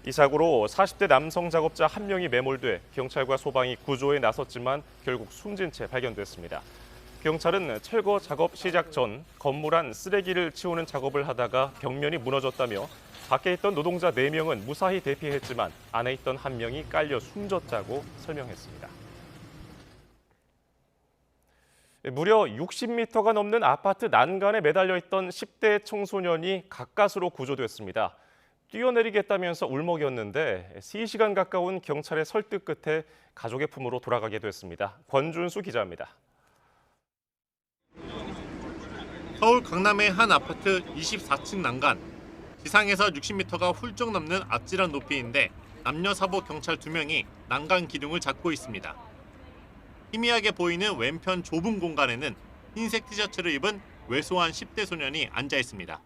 이 사고로 40대 남성 작업자 1명이 매몰돼 경찰과 소방이 구조에 나섰지만 결국 숨진 채 발견됐습니다. 경찰은 철거 작업 시작 전 건물 안 쓰레기를 치우는 작업을 하다가 벽면이 무너졌다며 밖에 있던 노동자 4명은 무사히 대피했지만 안에 있던 1명이 깔려 숨졌다고 설명했습니다. 무려 60m가 넘는 아파트 난간에 매달려 있던 10대 청소년이 가까스로 구조됐습니다. 뛰어내리겠다면서 울먹였는데 3시간 가까운 경찰의 설득 끝에 가족의 품으로 돌아가게 됐습니다. 권준수 기자입니다. 서울 강남의 한 아파트 24층 난간. 지상에서 60m가 훌쩍 넘는 아찔한 높이인데 남녀 사보 경찰 2명이 난간 기둥을 잡고 있습니다. 희미하게 보이는 왼편 좁은 공간에는 흰색 티셔츠를 입은 왜소한 10대 소년이 앉아 있습니다.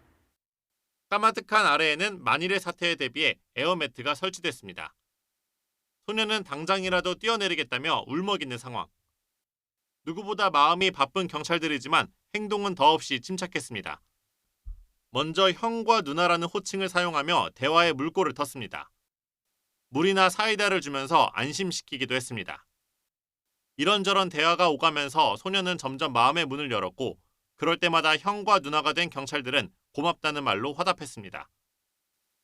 까마득한 아래에는 만일의 사태에 대비해 에어매트가 설치됐습니다. 소년은 당장이라도 뛰어내리겠다며 울먹이는 상황. 누구보다 마음이 바쁜 경찰들이지만 행동은 더없이 침착했습니다. 먼저 형과 누나라는 호칭을 사용하며 대화에 물꼬를 텄습니다. 물이나 사이다를 주면서 안심시키기도 했습니다. 이런저런 대화가 오가면서 소년은 점점 마음의 문을 열었고 그럴 때마다 형과 누나가 된 경찰들은 고맙다는 말로 화답했습니다.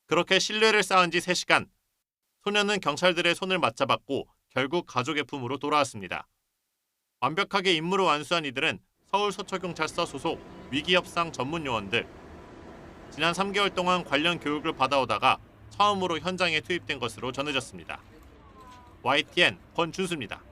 그렇게 신뢰를 쌓은 지 3시간. 소년은 경찰들의 손을 맞잡았고 결국 가족의 품으로 돌아왔습니다. 완벽하게 임무를 완수한 이들은 서울서초경찰서 소속 위기협상 전문 요원들. 지난 3개월 동안 관련 교육을 받아오다가 처음으로 현장에 투입된 것으로 전해졌습니다. YTN 권준수입니다.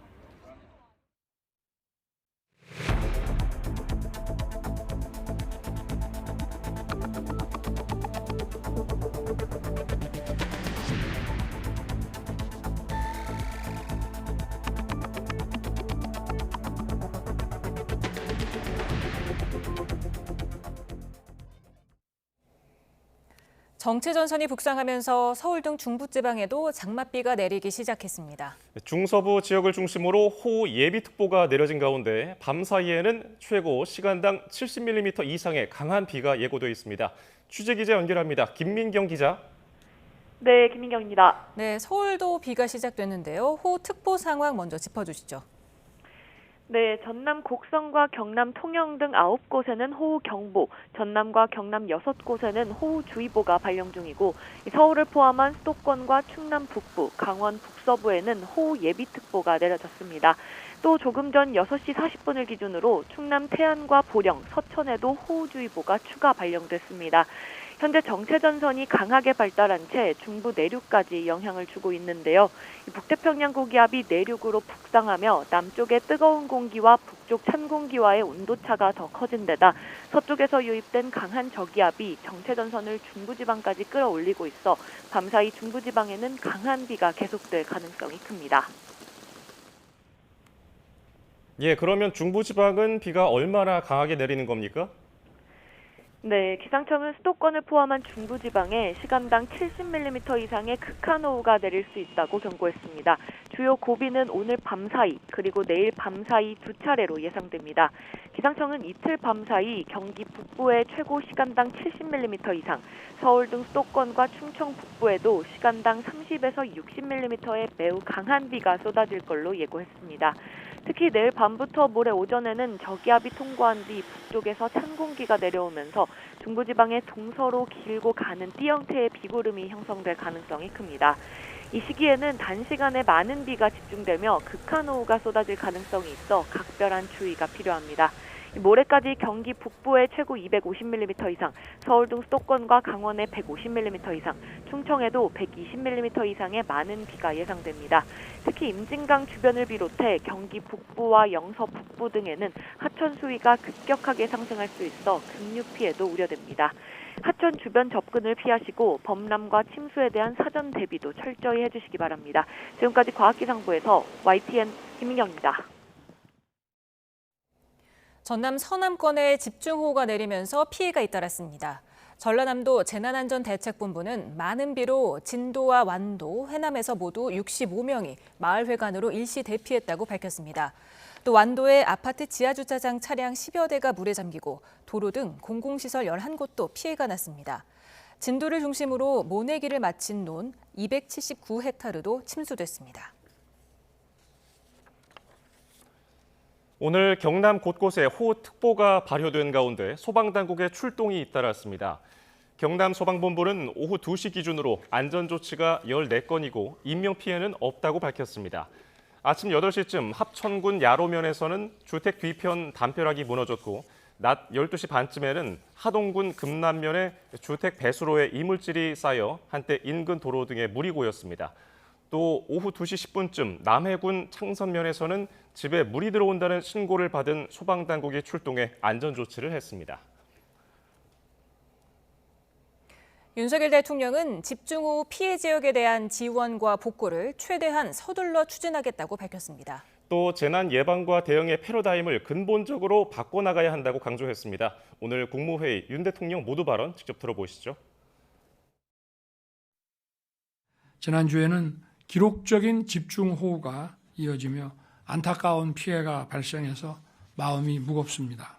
정체전선이 북상하면서 서울 등 중부지방에도 장맛비가 내리기 시작했습니다. 중서부 지역을 중심으로 호우 예비특보가 내려진 가운데 밤 사이에는 최고 시간당 70mm 이상의 강한 비가 예고돼 있습니다. 취재기자 연결합니다. 김민경 기자. 네, 김민경입니다. 네, 서울도 비가 시작됐는데요. 호우특보 상황 먼저 짚어주시죠. 네, 전남 곡성과 경남 통영 등 9곳에는 호우경보, 전남과 경남 6곳에는 호우주의보가 발령 중이고 서울을 포함한 수도권과 충남 북부, 강원 북서부에는 호우예비특보가 내려졌습니다. 또 조금 전 6시 40분을 기준으로 충남 태안과 보령, 서천에도 호우주의보가 추가 발령됐습니다. 현재 정체전선이 강하게 발달한 채 중부 내륙까지 영향을 주고 있는데요. 북태평양 고기압이 내륙으로 북상하며 남쪽의 뜨거운 공기와 북쪽 찬 공기와의 온도차가 더 커진 데다 서쪽에서 유입된 강한 저기압이 정체전선을 중부지방까지 끌어올리고 있어 밤사이 중부지방에는 강한 비가 계속될 가능성이 큽니다. 예, 그러면 중부지방은 비가 얼마나 강하게 내리는 겁니까? 네, 기상청은 수도권을 포함한 중부지방에 시간당 70mm 이상의 극한호우가 내릴 수 있다고 경고했습니다. 주요 고비는 오늘 밤사이 그리고 내일 밤사이 2차례로 예상됩니다. 기상청은 이틀 밤사이 경기 북부에 최고 시간당 70mm 이상, 서울 등 수도권과 충청 북부에도 시간당 30에서 60mm의 매우 강한 비가 쏟아질 걸로 예고했습니다. 특히 내일 밤부터 모레 오전에는 저기압이 통과한 뒤 북쪽에서 찬 공기가 내려오면서 중부지방의 동서로 길고 가는 띠 형태의 비구름이 형성될 가능성이 큽니다. 이 시기에는 단시간에 많은 비가 집중되며 극한호우가 쏟아질 가능성이 있어 각별한 주의가 필요합니다. 모레까지 경기 북부에 최고 250mm 이상, 서울 등 수도권과 강원에 150mm 이상, 충청에도 120mm 이상의 많은 비가 예상됩니다. 특히 임진강 주변을 비롯해 경기 북부와 영서 북부 등에는 하천 수위가 급격하게 상승할 수 있어 급류 피해도 우려됩니다. 하천 주변 접근을 피하시고 범람과 침수에 대한 사전 대비도 철저히 해주시기 바랍니다. 지금까지 과학기상부에서 YTN 김민경입니다. 전남 서남권에 집중호우가 내리면서 피해가 잇따랐습니다. 전라남도 재난안전대책본부는 많은 비로 진도와 완도, 해남에서 모두 65명이 마을회관으로 일시 대피했다고 밝혔습니다. 또 완도의 아파트 지하주차장 차량 10여 대가 물에 잠기고 도로 등 공공시설 11곳도 피해가 났습니다. 진도를 중심으로 모내기를 마친 논 279헥타르도 침수됐습니다. 오늘 경남 곳곳에 호우특보가 발효된 가운데 소방당국의 출동이 잇따랐습니다. 경남 소방본부는 오후 2시 기준으로 안전조치가 14건이고 인명피해는 없다고 밝혔습니다. 아침 8시쯤 합천군 야로면에서는 주택 뒤편 담벼락이 무너졌고 낮 12시 반쯤에는 하동군 금남면에 주택 배수로에 이물질이 쌓여 한때 인근 도로 등에 물이 고였습니다. 또 오후 2시 10분쯤 남해군 창선면에서는 집에 물이 들어온다는 신고를 받은 소방당국이 출동해 안전조치를 했습니다. 윤석열 대통령은 집중호우 피해 지역에 대한 지원과 복구를 최대한 서둘러 추진하겠다고 밝혔습니다. 또 재난 예방과 대응의 패러다임을 근본적으로 바꿔나가야 한다고 강조했습니다. 오늘 국무회의 윤 대통령 모두 발언 직접 들어보시죠. 지난주에는 기록적인 집중호우가 이어지며 안타까운 피해가 발생해서 마음이 무겁습니다.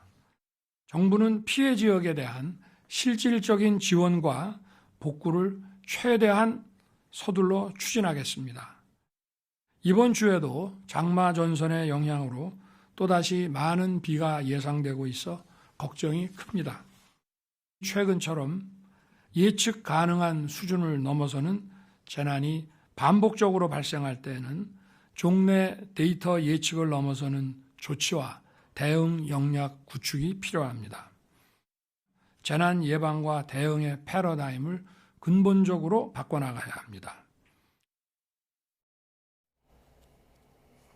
정부는 피해 지역에 대한 실질적인 지원과 복구를 최대한 서둘러 추진하겠습니다. 이번 주에도 장마 전선의 영향으로 또다시 많은 비가 예상되고 있어 걱정이 큽니다. 최근처럼 예측 가능한 수준을 넘어서는 재난이 반복적으로 발생할 때에는 종래 데이터 예측을 넘어서는 조치와 대응 역량 구축이 필요합니다. 재난 예방과 대응의 패러다임을 근본적으로 바꿔나가야 합니다.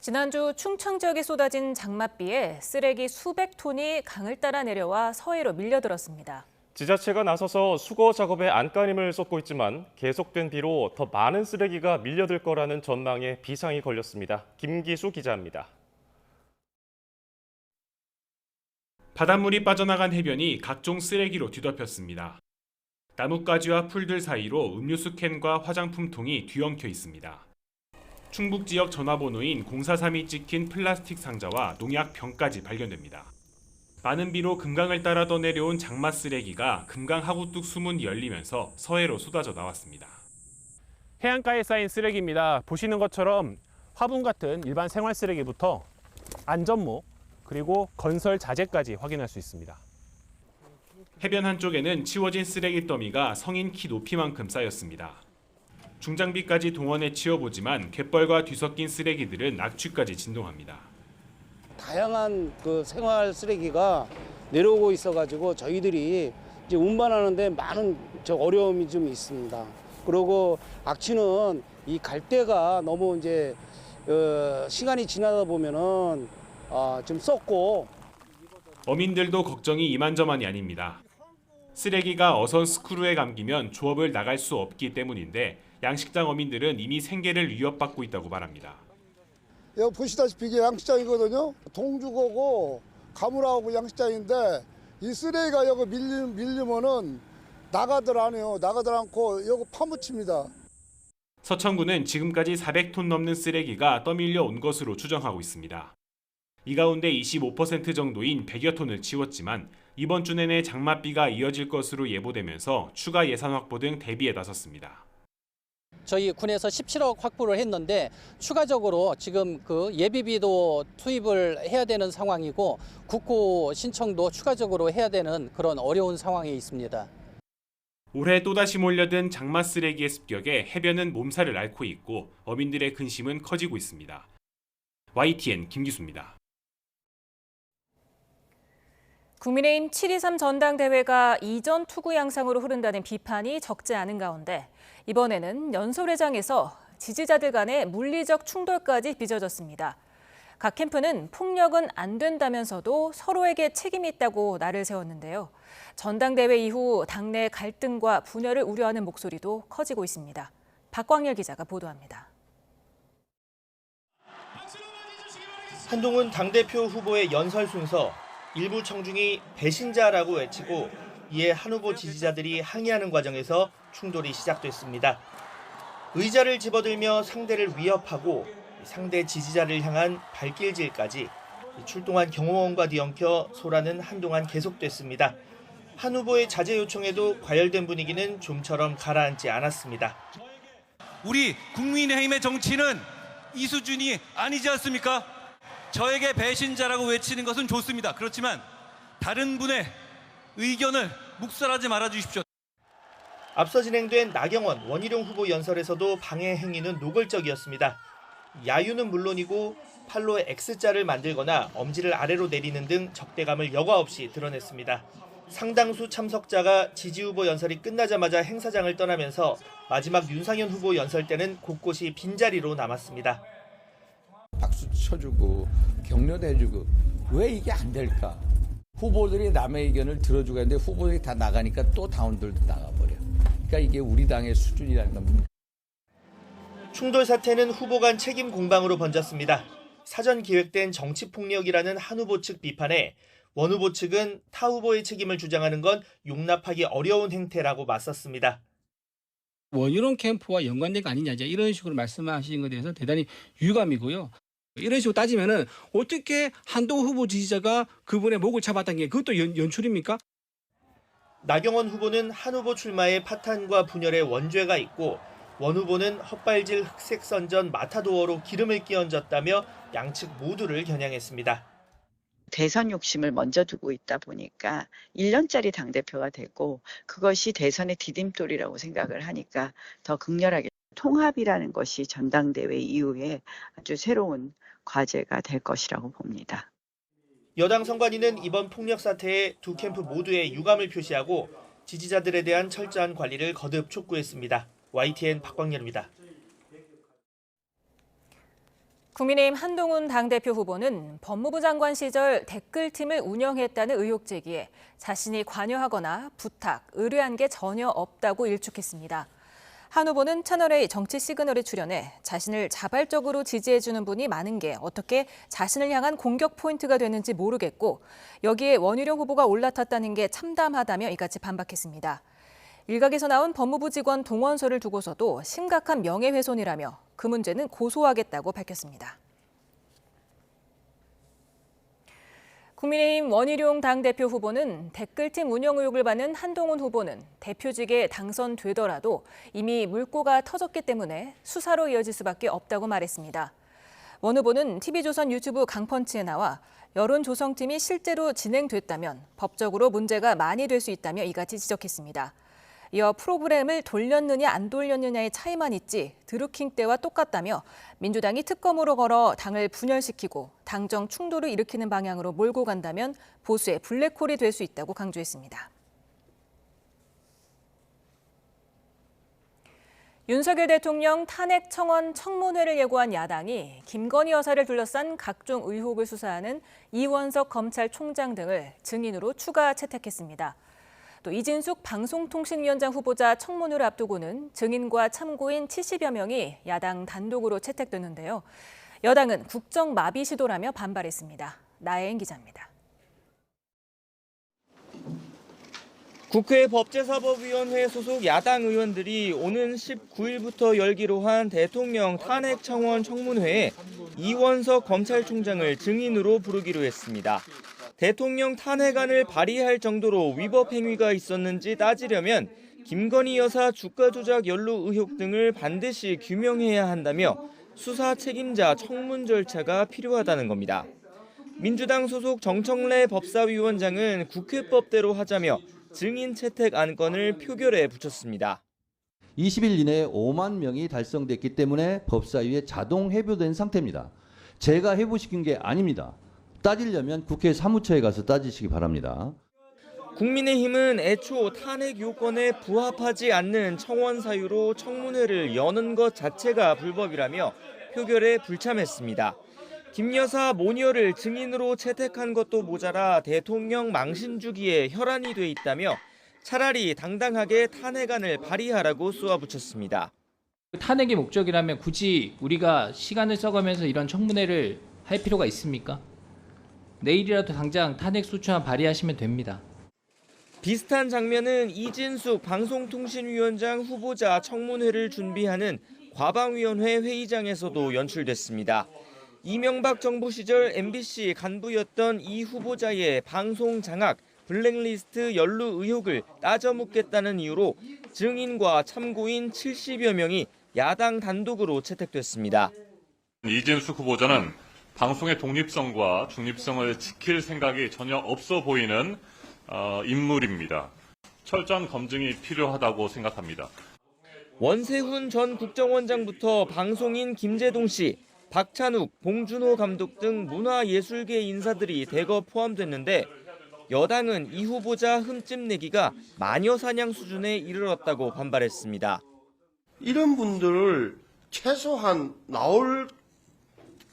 지난주 충청 지역에 쏟아진 장맛비에 쓰레기 수백 톤이 강을 따라 내려와 서해로 밀려들었습니다. 지자체가 나서서 수거 작업에 안간힘을 쏟고 있지만 계속된 비로 더 많은 쓰레기가 밀려들 거라는 전망에 비상이 걸렸습니다. 김기수 기자입니다. 바닷물이 빠져나간 해변이 각종 쓰레기로 뒤덮였습니다. 나뭇가지와 풀들 사이로 음료수 캔과 화장품통이 뒤엉켜 있습니다. 충북 지역 전화번호인 043이 찍힌 플라스틱 상자와 농약 병까지 발견됩니다. 많은 비로 금강을 따라 떠내려온 장마 쓰레기가 금강 하구뚝 수문이 열리면서 서해로 쏟아져 나왔습니다. 해안가에 쌓인 쓰레기입니다. 보시는 것처럼 화분 같은 일반 생활 쓰레기부터 안전모, 그리고 건설 자재까지 확인할 수 있습니다. 해변 한쪽에는 치워진 쓰레기 더미가 성인 키 높이만큼 쌓였습니다. 중장비까지 동원해 치워보지만 갯벌과 뒤섞인 쓰레기들은 악취까지 진동합니다. 다양한 그 생활 쓰레기가 내려오고 있어가지고 저희들이 이제 운반하는데 많은 어려움이 좀 있습니다. 그리고 악취는 이 갈대가 너무 이제 시간이 지나다 보면은 좀 썩고. 어민들도 걱정이 이만저만이 아닙니다. 쓰레기가 어선 스크루에 감기면 조업을 나갈 수 없기 때문인데 양식장 어민들은 이미 생계를 위협받고 있다고 말합니다. 여기 보시다시피 이게 양식장이거든요. 동주거고 가물하고 양식장인데 이 쓰레기가 여기 밀리면은 나가들 안 해요. 나가들 않고 여기 파묻힙니다. 서천군은 지금까지 400톤 넘는 쓰레기가 떠밀려 온 것으로 추정하고 있습니다. 이 가운데 25% 정도인 100여 톤을 치웠지만 이번 주 내내 장맛비가 이어질 것으로 예보되면서 추가 예산 확보 등 대비에 나섰습니다. 저희 군에서 17억 확보를 했는데 추가적으로 지금 그 예비비도 투입을 해야 되는 상황이고 국고 신청도 추가적으로 해야 되는 그런 어려운 상황에 있습니다. 올해 또다시 몰려든 장마 쓰레기의 습격에 해변은 몸살을 앓고 있고 어민들의 근심은 커지고 있습니다. YTN 김기수입니다. 국민의힘 7.23 전당대회가 이전 투구 양상으로 흐른다는 비판이 적지 않은 가운데 이번에는 연설회장에서 지지자들 간의 물리적 충돌까지 빚어졌습니다. 각 캠프는 폭력은 안 된다면서도 서로에게 책임이 있다고 날을 세웠는데요. 전당대회 이후 당내 갈등과 분열을 우려하는 목소리도 커지고 있습니다. 박광열 기자가 보도합니다. 한동훈 당대표 후보의 연설 순서, 일부 청중이 배신자라고 외치고 이에 한 후보 지지자들이 항의하는 과정에서 충돌이 시작됐습니다. 의자를 집어들며 상대를 위협하고 상대 지지자를 향한 발길질까지 출동한 경호원과 뒤엉켜 소란은 한동안 계속됐습니다. 한 후보의 자제 요청에도 과열된 분위기는 좀처럼 가라앉지 않았습니다. 우리 국민의힘의 정치는 이 수준이 아니지 않습니까? 저에게 배신자라고 외치는 것은 좋습니다. 그렇지만 다른 분의 의견을 묵살하지 말아 주십시오. 앞서 진행된 나경원, 원희룡 후보 연설에서도 방해 행위는 노골적이었습니다. 야유는 물론이고 팔로 X자를 만들거나 엄지를 아래로 내리는 등 적대감을 여과 없이 드러냈습니다. 상당수 참석자가 지지 후보 연설이 끝나자마자 행사장을 떠나면서 마지막 윤상현 후보 연설 때는 곳곳이 빈자리로 남았습니다. 박수 쳐주고 격려도 해주고 왜 이게 안 될까? 후보들이 남의 의견을 들어주고 했는데 후보들이 다 나가니까 또 당원들도 나가버려. 그러니까 이게 우리 당의 수준이라는 겁니다. 충돌 사태는 후보 간 책임 공방으로 번졌습니다. 사전 기획된 정치폭력이라는 한 후보 측 비판에 원 후보 측은 타 후보의 책임을 주장하는 건 용납하기 어려운 행태라고 맞섰습니다. 원희룡 캠프와 연관된 거 아니냐 이런 식으로 말씀하신 것에 대해서 대단히 유감이고요. 이런 식으로 따지면은 어떻게 한동훈 후보 지지자가 그분의 목을 잡았다는 게 그것도 연출입니까? 나경원 후보는 한 후보 출마에 파탄과 분열의 원죄가 있고 원 후보는 헛발질 흑색 선전 마타도어로 기름을 끼얹었다며 양측 모두를 겨냥했습니다. 대선 욕심을 먼저 두고 있다 보니까 1년짜리 당대표가 되고 그것이 대선의 디딤돌이라고 생각을 하니까 더 극렬하게 통합이라는 것이 전당대회 이후에 아주 새로운 과제가 될 것이라고 봅니다. 여당 선관위는 이번 폭력 사태에 두 캠프 모두의 유감을 표시하고 지지자들에 대한 철저한 관리를 거듭 촉구했습니다. YTN 박광열입니다. 국민의힘 한동훈 당대표 후보는 법무부 장관 시절 댓글팀을 운영했다는 의혹 제기에 자신이 관여하거나 부탁, 의뢰한 게 전혀 없다고 일축했습니다. 한 후보는 채널A 정치 시그널에 출연해 자신을 자발적으로 지지해주는 분이 많은 게 어떻게 자신을 향한 공격 포인트가 되는지 모르겠고 여기에 원희룡 후보가 올라탔다는 게 참담하다며 이같이 반박했습니다. 일각에서 나온 법무부 직원 동원서를 두고서도 심각한 명예훼손이라며 그 문제는 고소하겠다고 밝혔습니다. 국민의힘 원희룡 당대표 후보는 댓글팀 운영 의혹을 받는 한동훈 후보는 대표직에 당선되더라도 이미 물꼬가 터졌기 때문에 수사로 이어질 수밖에 없다고 말했습니다. 원 후보는 TV조선 유튜브 강펀치에 나와 여론조성팀이 실제로 진행됐다면 법적으로 문제가 많이 될 수 있다며 이같이 지적했습니다. 이어 프로그램을 돌렸느냐 안 돌렸느냐의 차이만 있지 드루킹 때와 똑같다며 민주당이 특검으로 걸어 당을 분열시키고 당정 충돌을 일으키는 방향으로 몰고 간다면 보수의 블랙홀이 될 수 있다고 강조했습니다. 윤석열 대통령 탄핵 청원 청문회를 예고한 야당이 김건희 여사를 둘러싼 각종 의혹을 수사하는 이원석 검찰총장 등을 증인으로 추가 채택했습니다. 또 이진숙 방송통신위원장 후보자 청문회를 앞두고는 증인과 참고인 70여 명이 야당 단독으로 채택됐는데요. 여당은 국정 마비 시도라며 반발했습니다. 나혜인 기자입니다. 국회 법제사법위원회 소속 야당 의원들이 오는 19일부터 열기로 한 대통령 탄핵 청원 청문회에 이원석 검찰총장을 증인으로 부르기로 했습니다. 대통령 탄핵안을 발의할 정도로 위법 행위가 있었는지 따지려면 김건희 여사 주가 조작 연루 의혹 등을 반드시 규명해야 한다며 수사 책임자 청문 절차가 필요하다는 겁니다. 민주당 소속 정청래 법사위원장은 국회법대로 하자며 증인 채택 안건을 표결에 붙였습니다. 20일 이내에 5만 명이 달성됐기 때문에 법사위에 자동 회부된 상태입니다. 제가 회부시킨 게 아닙니다. 따지려면 국회 사무처에 가서 따지시기 바랍니다. 국민의힘은 애초 탄핵 요건에 부합하지 않는 청원 사유로 청문회를 여는 것 자체가 불법이라며 표결에 불참했습니다. 김 여사 모녀를 증인으로 채택한 것도 모자라 대통령 망신 주기에 혈안이 돼 있다며 차라리 당당하게 탄핵안을 발의하라고 쏘아붙였습니다. 탄핵의 목적이라면 굳이 우리가 시간을 써가면서 이런 청문회를 할 필요가 있습니까? 내일이라도 당장 탄핵 소추안 발의하시면 됩니다. 비슷한 장면은 이진숙 방송통신위원장 후보자 청문회를 준비하는 과방위원회 회의장에서도 연출됐습니다. 이명박 정부 시절 MBC 간부였던 이 후보자의 방송 장악, 블랙리스트 연루 의혹을 따져 묻겠다는 이유로 증인과 참고인 70여 명이 야당 단독으로 채택됐습니다. 이진숙 후보자는 방송의 독립성과 중립성을 지킬 생각이 전혀 없어 보이는 인물입니다. 철저한 검증이 필요하다고 생각합니다. 원세훈 전 국정원장부터 방송인 김재동 씨, 박찬욱, 봉준호 감독 등 문화예술계 인사들이 대거 포함됐는데 여당은 이 후보자 흠집 내기가 마녀사냥 수준에 이르렀다고 반발했습니다. 이런 분들을 최소한 나올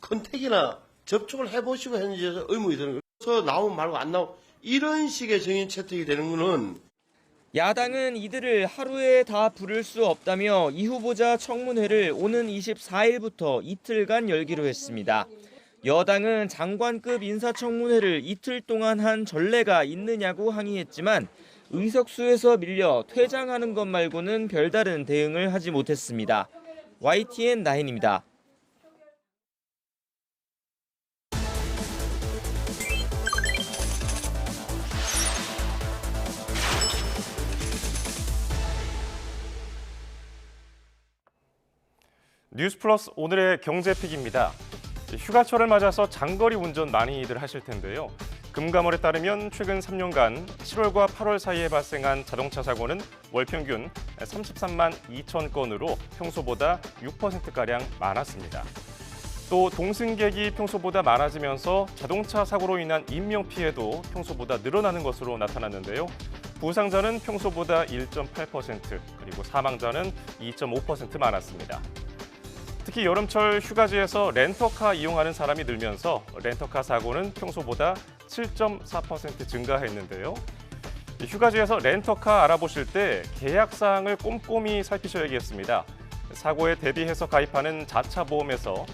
컨택이나 접촉을 해보시고 했는지 의문이 드는 거예요. 그래서 나오면 말고 안 나오고 이런 식의 증인 채택이 되는 거는 야당은 이들을 하루에 다 부를 수 없다며 이 후보자 청문회를 오는 24일부터 이틀간 열기로 했습니다. 여당은 장관급 인사청문회를 이틀 동안 한 전례가 있느냐고 항의했지만 의석수에서 밀려 퇴장하는 것 말고는 별다른 대응을 하지 못했습니다. YTN 나인입니다. 뉴스플러스 오늘의 경제픽입니다. 휴가철을 맞아서 장거리 운전 많이들 하실 텐데요. 금감원에 따르면 최근 3년간 7월과 8월 사이에 발생한 자동차 사고는 월 평균 33만 2천 건으로 평소보다 6%가량 많았습니다. 또 동승객이 평소보다 많아지면서 자동차 사고로 인한 인명피해도 평소보다 늘어나는 것으로 나타났는데요. 부상자는 평소보다 1.8%, 그리고 사망자는 2.5% 많았습니다. 특히 여름철 휴가지에서 렌터카 이용하는 사람이 늘면서 렌터카 사고는 평소보다 7.4% 증가했는데요. 휴가지에서 렌터카 알아보실 때 계약사항을 꼼꼼히 살피셔야겠습니다. 사고에 대비해서 가입하는 자차 보험에서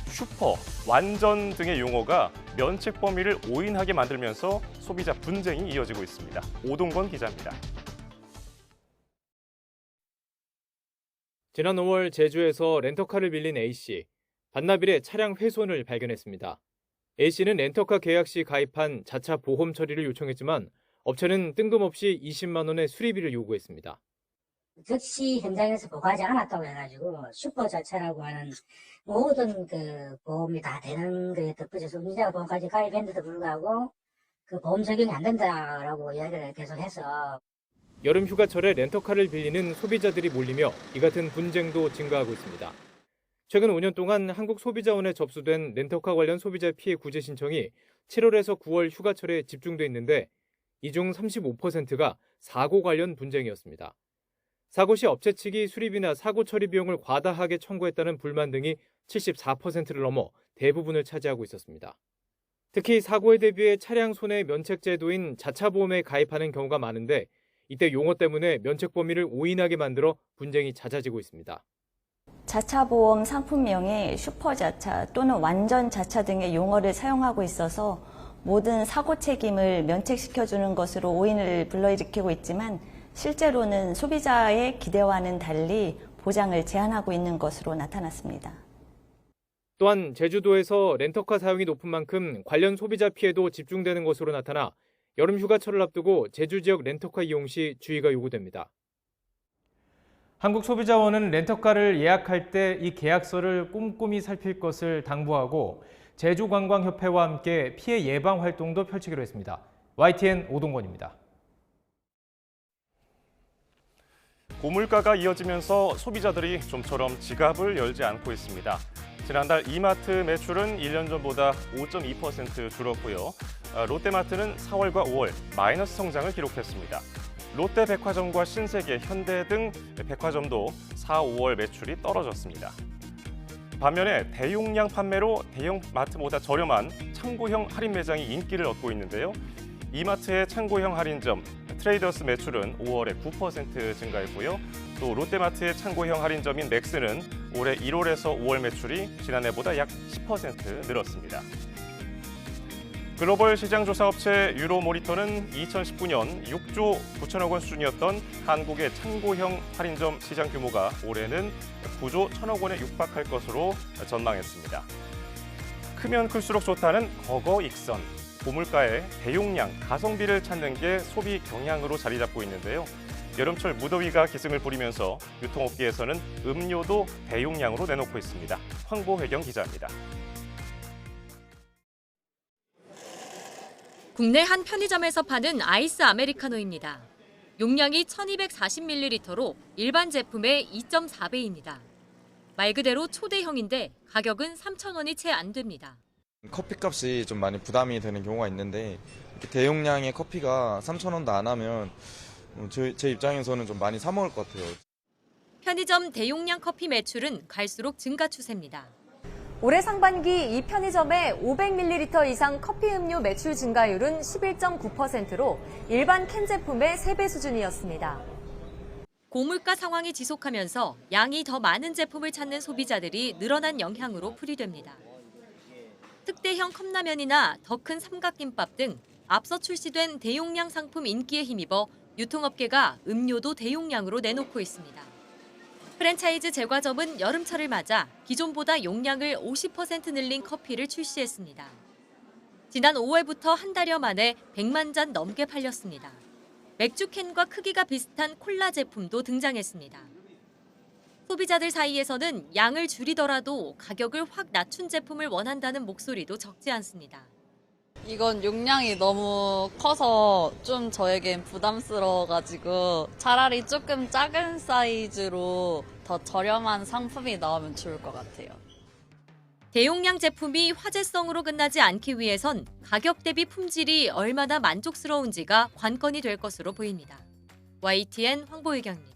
슈퍼, 완전 등의 용어가 면책 범위를 오인하게 만들면서 소비자 분쟁이 이어지고 있습니다. 오동건 기자입니다. 지난 5월 제주에서 렌터카를 빌린 A씨, 반나절에 차량 훼손을 발견했습니다. A씨는 렌터카 계약 시 가입한 자차 보험 처리를 요청했지만 업체는 뜬금없이 20만 원의 수리비를 요구했습니다. 즉시 현장에서 보고하지 않았다고 해가지고 슈퍼 자차라고 하는 모든 그 보험이 다 되는 거에 덧붙여서 운전자 보험까지 가입했는데도 불구하고 그 보험 적용이 안 된다라고 이야기를 계속해서 여름 휴가철에 렌터카를 빌리는 소비자들이 몰리며 이 같은 분쟁도 증가하고 있습니다. 최근 5년 동안 한국소비자원에 접수된 렌터카 관련 소비자 피해 구제 신청이 7월에서 9월 휴가철에 집중돼 있는데 이 중 35%가 사고 관련 분쟁이었습니다. 사고 시 업체 측이 수리비나 사고 처리 비용을 과다하게 청구했다는 불만 등이 74%를 넘어 대부분을 차지하고 있었습니다. 특히 사고에 대비해 차량 손해 면책 제도인 자차 보험에 가입하는 경우가 많은데 이때 용어 때문에 면책 범위를 오인하게 만들어 분쟁이 잦아지고 있습니다. 자차보험 상품명에 슈퍼자차 또는 완전자차 등의 용어를 사용하고 있어서 모든 사고 책임을 면책시켜주는 것으로 오인을 불러일으키고 있지만 실제로는 소비자의 기대와는 달리 보장을 제한하고 있는 것으로 나타났습니다. 또한 제주도에서 렌터카 사용이 높은 만큼 관련 소비자 피해도 집중되는 것으로 나타나 여름 휴가철을 앞두고 제주 지역 렌터카 이용 시 주의가 요구됩니다. 한국소비자원은 렌터카를 예약할 때 이 계약서를 꼼꼼히 살필 것을 당부하고 제주관광협회와 함께 피해 예방 활동도 펼치기로 했습니다. YTN 오동건입니다. 고물가가 이어지면서 소비자들이 좀처럼 지갑을 열지 않고 있습니다. 지난달 이마트 매출은 1년 전보다 5.2% 줄었고요. 롯데마트는 4월과 5월 마이너스 성장을 기록했습니다. 롯데백화점과 신세계, 현대 등 백화점도 4, 5월 매출이 떨어졌습니다. 반면에 대용량 판매로 대형마트보다 저렴한 창고형 할인 매장이 인기를 얻고 있는데요. 이마트의 창고형 할인점 트레이더스 매출은 5월에 9% 증가했고요. 또 롯데마트의 창고형 할인점인 맥스는 올해 1월에서 5월 매출이 지난해보다 약 10% 늘었습니다. 글로벌 시장조사업체 유로모니터는 2019년 6조 9천억 원 수준이었던 한국의 창고형 할인점 시장 규모가 올해는 9조 1천억 원에 육박할 것으로 전망했습니다. 크면 클수록 좋다는 거거익선, 고물가에 대용량, 가성비를 찾는 게 소비 경향으로 자리 잡고 있는데요. 여름철 무더위가 기승을 부리면서 유통업계에서는 음료도 대용량으로 내놓고 있습니다. 황보혜경 기자입니다. 국내 한 편의점에서 파는 아이스 아메리카노입니다. 용량이 1240ml로 일반 제품의 2.4배입니다. 말 그대로 초대형인데 가격은 3,000원이 채 안 됩니다. 커피값이 좀 많이 부담이 되는 경우가 있는데 이렇게 대용량의 커피가 3,000원도 안 하면 제 입장에서는 좀 많이 사 먹을 것 같아요. 편의점 대용량 커피 매출은 갈수록 증가 추세입니다. 올해 상반기 이 편의점의 500ml 이상 커피 음료 매출 증가율은 11.9%로 일반 캔 제품의 3배 수준이었습니다. 고물가 상황이 지속하면서 양이 더 많은 제품을 찾는 소비자들이 늘어난 영향으로 풀이됩니다. 특대형 컵라면이나 더 큰 삼각김밥 등 앞서 출시된 대용량 상품 인기에 힘입어 유통업계가 음료도 대용량으로 내놓고 있습니다. 프랜차이즈 제과점은 여름철을 맞아 기존보다 용량을 50% 늘린 커피를 출시했습니다. 지난 5월부터 한 달여 만에 100만 잔 넘게 팔렸습니다. 맥주캔과 크기가 비슷한 콜라 제품도 등장했습니다. 소비자들 사이에서는 양을 줄이더라도 가격을 확 낮춘 제품을 원한다는 목소리도 적지 않습니다. 이건 용량이 너무 커서 좀 저에겐 부담스러워가지고 차라리 조금 작은 사이즈로 더 저렴한 상품이 나오면 좋을 것 같아요. 대용량 제품이 화제성으로 끝나지 않기 위해선 가격 대비 품질이 얼마나 만족스러운지가 관건이 될 것으로 보입니다. YTN 황보혜경입니다.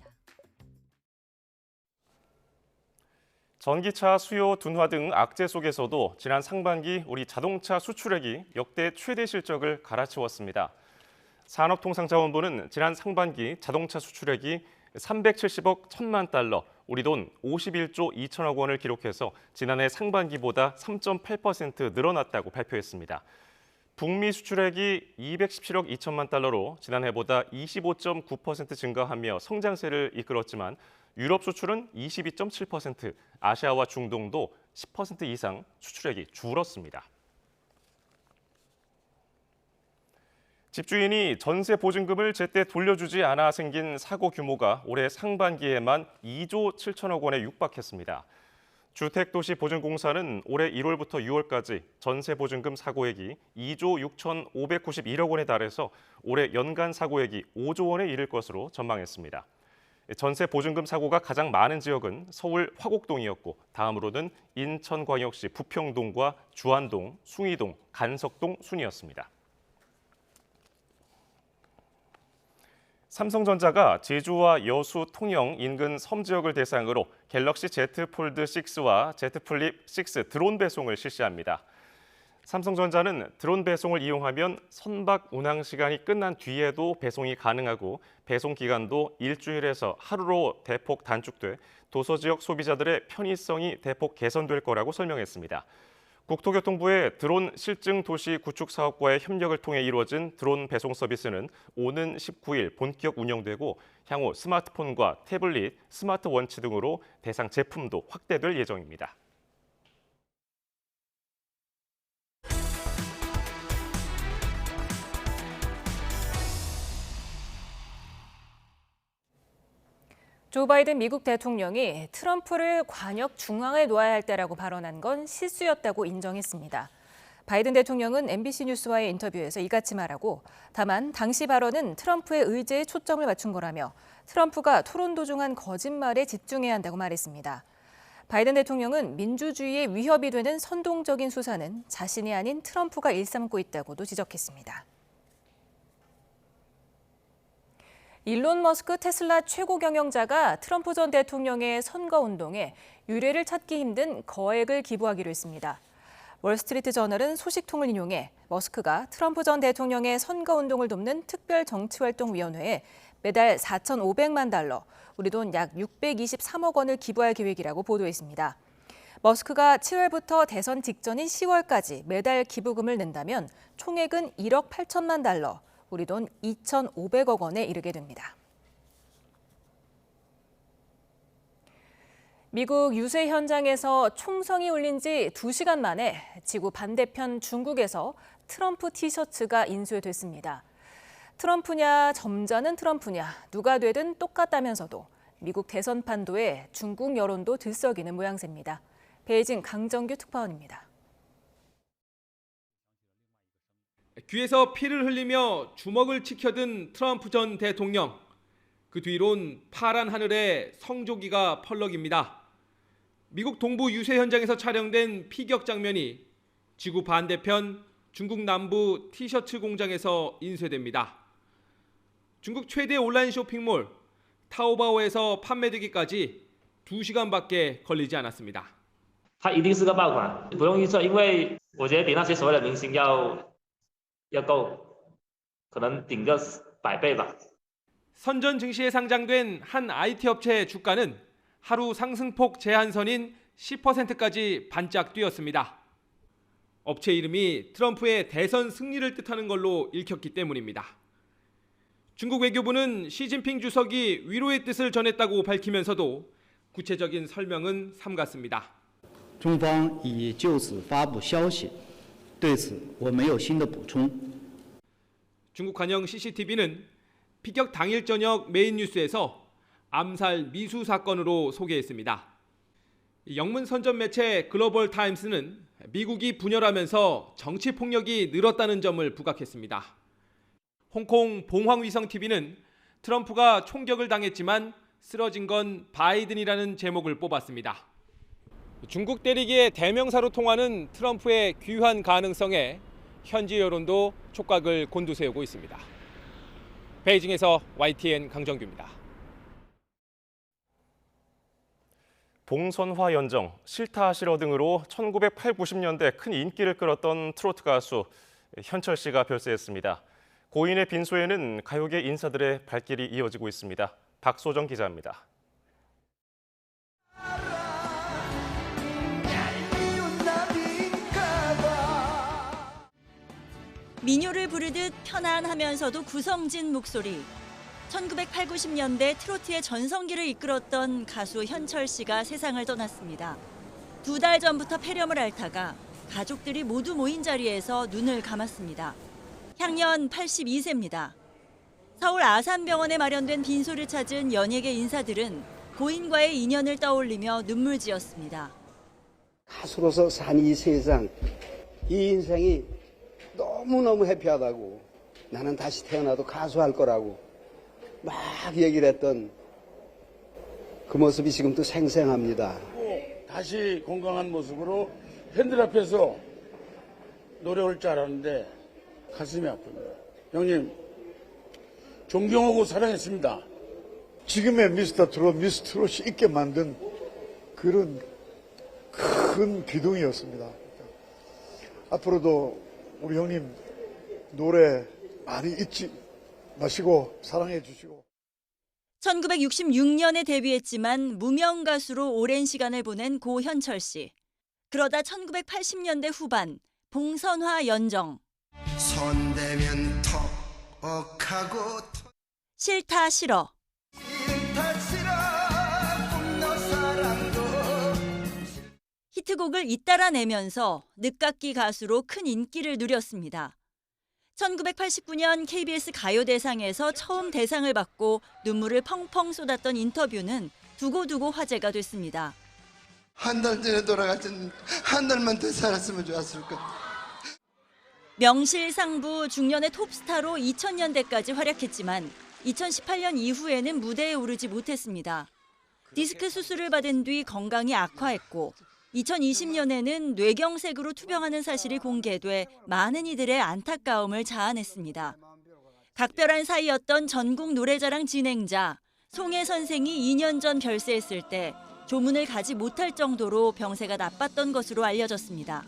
전기차 수요 둔화 등 악재 속에서도 지난 상반기 우리 자동차 수출액이 역대 최대 실적을 갈아치웠습니다. 산업통상자원부는 지난 상반기 자동차 수출액이 370억 1천만 달러, 우리 돈 51조 2천억 원을 기록해서 지난해 상반기보다 3.8% 늘어났다고 발표했습니다. 북미 수출액이 217억 2천만 달러로 지난해보다 25.9% 증가하며 성장세를 이끌었지만 유럽 수출은 22.7%, 아시아와 중동도 10% 이상 수출액이 줄었습니다. 집주인이 전세 보증금을 제때 돌려주지 않아 생긴 사고 규모가 올해 상반기에만 2조 7천억 원에 육박했습니다. 주택도시보증공사는 올해 1월부터 6월까지 전세 보증금 사고액이 2조 6,591억 원에 달해서 올해 연간 사고액이 5조 원에 이를 것으로 전망했습니다. 전세 보증금 사고가 가장 많은 지역은 서울 화곡동이었고 다음으로는 인천광역시 부평동과 주안동, 숭이동, 간석동 순이었습니다. 삼성전자가 제주와 여수, 통영 인근 섬 지역을 대상으로 갤럭시 Z 폴드 6와 Z 플립 6 드론 배송을 실시합니다. 삼성전자는 드론 배송을 이용하면 선박 운항 시간이 끝난 뒤에도 배송이 가능하고 배송 기간도 일주일에서 하루로 대폭 단축돼 도서 지역 소비자들의 편의성이 대폭 개선될 거라고 설명했습니다. 국토교통부의 드론 실증 도시 구축 사업과의 협력을 통해 이루어진 드론 배송 서비스는 오는 19일 본격 운영되고 향후 스마트폰과 태블릿, 스마트워치 등으로 대상 제품도 확대될 예정입니다. 조 바이든 미국 대통령이 트럼프를 관역 중앙에 놓아야 할 때라고 발언한 건 실수였다고 인정했습니다. 바이든 대통령은 MBC 뉴스와의 인터뷰에서 이같이 말하고 다만 당시 발언은 트럼프의 의제에 초점을 맞춘 거라며 트럼프가 토론 도중 한 거짓말에 집중해야 한다고 말했습니다. 바이든 대통령은 민주주의에 위협이 되는 선동적인 수사는 자신이 아닌 트럼프가 일삼고 있다고도 지적했습니다. 일론 머스크 테슬라 최고 경영자가 트럼프 전 대통령의 선거운동에 유례를 찾기 힘든 거액을 기부하기로 했습니다. 월스트리트 저널은 소식통을 인용해 머스크가 트럼프 전 대통령의 선거운동을 돕는 특별정치활동위원회에 매달 4,500만 달러, 우리 돈 약 623억 원을 기부할 계획이라고 보도했습니다. 머스크가 7월부터 대선 직전인 10월까지 매달 기부금을 낸다면 총액은 1억 8천만 달러, 우리 돈 2,500억 원에 이르게 됩니다. 미국 유세 현장에서 총성이 울린 지 2시간 만에 지구 반대편 중국에서 트럼프 티셔츠가 인수됐습니다. 트럼프냐 점잖은 트럼프냐 누가 되든 똑같다면서도 미국 대선 판도에 중국 여론도 들썩이는 모양새입니다. 베이징 강정규 특파원입니다. 귀에서 피를 흘리며 주먹을 치켜든 트럼프 전 대통령. 그 뒤론 파란 하늘에 성조기가 펄럭입니다. 미국 동부 유세 현장에서 촬영된 피격 장면이 지구 반대편 중국 남부 티셔츠 공장에서 인쇄됩니다. 중국 최대 온라인 쇼핑몰 타오바오에서 판매되기까지 2시간밖에 걸리지 않았습니다. 它一定是个爆款，不用预测，因为我觉得比那些所谓的明星要够，可能顶个100倍吧。 선전 증시에 상장된 한 IT 업체의 주가는 하루 상승폭 제한선인 10%까지 반짝 뛰었습니다. 업체 이름이 트럼프의 대선 승리를 뜻하는 걸로 읽혔기 때문입니다. 중국 외교부는 시진핑 주석이 위로의 뜻을 전했다고 밝히면서도 구체적인 설명은 삼갔습니다. 中方已就此发布消息，对此我没有新的补充。 중국 관영 CCTV는 피격 당일 저녁 메인 뉴스에서 암살 미수 사건으로 소개했습니다. 영문 선전 매체 글로벌 타임스는 미국이 분열하면서 정치 폭력이 늘었다는 점을 부각했습니다. 홍콩 봉황위성 TV는 트럼프가 총격을 당했지만 쓰러진 건 바이든이라는 제목을 뽑았습니다. 중국 때리기의 대명사로 통하는 트럼프의 귀환 가능성에 현지 여론도 촉각을 곤두세우고 있습니다. 베이징에서 YTN 강정규입니다. 봉선화 연정, 싫다 싫어 등으로 1980, 90년대 큰 인기를 끌었던 트로트 가수 현철 씨가 별세했습니다. 고인의 빈소에는 가요계 인사들의 발길이 이어지고 있습니다. 박소정 기자입니다. 민요를 부르듯 편안하면서도 구성진 목소리. 1980, 90년대 트로트의 전성기를 이끌었던 가수 현철 씨가 세상을 떠났습니다. 2달 전부터 폐렴을 앓다가 가족들이 모두 모인 자리에서 눈을 감았습니다. 향년 82세입니다. 서울 아산병원에 마련된 빈소를 찾은 연예계 인사들은 고인과의 인연을 떠올리며 눈물 지었습니다. 가수로서 산 이 세상, 이 인생이 너무너무 해피하다고, 나는 다시 태어나도 가수할 거라고 막 얘기를 했던 그 모습이 지금도 생생합니다. 다시 건강한 모습으로 팬들 앞에서 노래 올 줄 알았는데 가슴이 아픕니다. 형님, 존경하고 사랑했습니다. 지금의 미스터 트롯, 미스 트롯이 있게 만든 그런 큰 기둥이었습니다. 앞으로도 우리 형님 노래 많이 잊지 마시고 사랑해 주시고. 1966년에 데뷔했지만 무명 가수로 오랜 시간을 보낸 고 현철 씨. 그러다 1980년대 후반 봉선화 연정. 손대면 톡하고 싫다 싫어. 히트곡을 잇따라 내면서 늦깎이 가수로 큰 인기를 누렸습니다. 1989년 KBS 가요대상에서 처음 대상을 받고 눈물을 펑펑 쏟았던 인터뷰는 두고두고 화제가 됐습니다. 한 달 전에 돌아갔던 한 달만 더 살았으면 좋았을 것. 명실상부 중년의 톱스타로 2000년대까지 활약했지만 2018년 이후에는 무대에 오르지 못했습니다. 디스크 수술을 받은 뒤 건강이 악화했고 2020년에는 뇌경색으로 투병하는 사실이 공개돼 많은 이들의 안타까움을 자아냈습니다. 각별한 사이였던 전국 노래자랑 진행자 송혜 선생이 2년 전 별세했을 때 조문을 가지 못할 정도로 병세가 나빴던 것으로 알려졌습니다.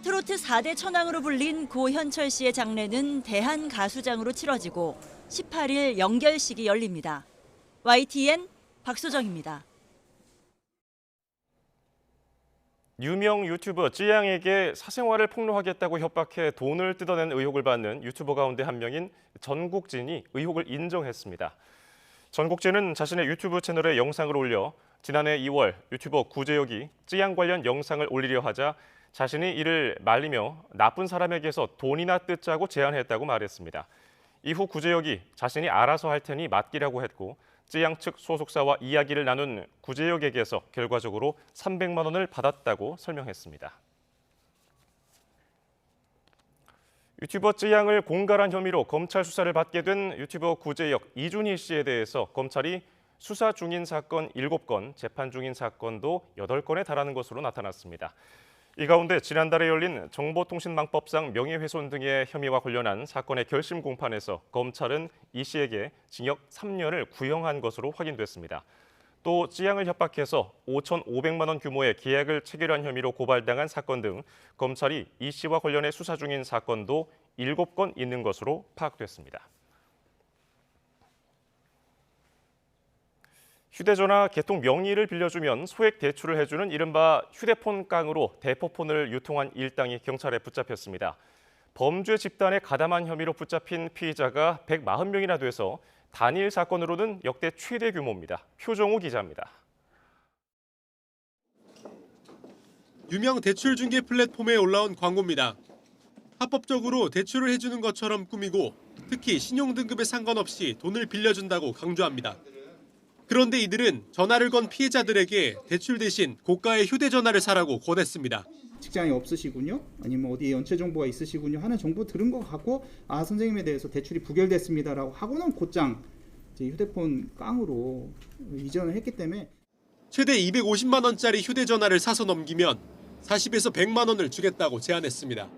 트로트 4대 천왕으로 불린 고 현철 씨의 장례는 대한가수장으로 치러지고 18일 영결식이 열립니다. YTN 박소정입니다. 유명 유튜버 쯔양에게 사생활을 폭로하겠다고 협박해 돈을 뜯어낸 의혹을 받는 유튜버 가운데 한 명인 전국진이 의혹을 인정했습니다. 전국진은 자신의 유튜브 채널에 영상을 올려 지난해 2월 유튜버 구제혁이 쯔양 관련 영상을 올리려 하자 자신이 이를 말리며 나쁜 사람에게서 돈이나 뜯자고 제안했다고 말했습니다. 이후 구제혁이 자신이 알아서 할 테니 맡기라고 했고 쯔양 측 소속사와 이야기를 나눈 구제혁에게서 결과적으로 300만 원을 받았다고 설명했습니다. 유튜버 쯔양을 공갈한 혐의로 검찰 수사를 받게 된 유튜버 구제혁, 이준희 씨에 대해서 검찰이 수사 중인 사건 7건, 재판 중인 사건도 8건에 달하는 것으로 나타났습니다. 이 가운데 지난달에 열린 정보통신망법상 명예훼손 등의 혐의와 관련한 사건의 결심 공판에서 검찰은 이 씨에게 징역 3년을 구형한 것으로 확인됐습니다. 또 쯔양을 협박해서 5,500만 원 규모의 계약을 체결한 혐의로 고발당한 사건 등 검찰이 이 씨와 관련해 수사 중인 사건도 7건 있는 것으로 파악됐습니다. 휴대전화 개통 명의를 빌려주면 소액 대출을 해주는 이른바 휴대폰 깡으로 대포폰을 유통한 일당이 경찰에 붙잡혔습니다. 범죄 집단에 가담한 혐의로 붙잡힌 피의자가 140명이나 돼서 단일 사건으로는 역대 최대 규모입니다. 표정우 기자입니다. 유명 대출 중개 플랫폼에 올라온 광고입니다. 합법적으로 대출을 해주는 것처럼 꾸미고 특히 신용등급에 상관없이 돈을 빌려준다고 강조합니다. 그런데 이들은 전화를 건 피해자들에게 대출 대신 고가의 휴대전화를 사라고 권했습니다. 직장이 없으시군요. 아니면 어디에 연체 정보가 있으시군요. 하는 정보 들은 거 갖고 선생님에 대해서 대출이 부결됐습니다라고 하고는 곧장 휴대폰 깡으로 이전을 했기 때문에 최대 250만 원짜리 휴대전화를 사서 넘기면 40에서 100만 원을 주겠다고 제안했습니다.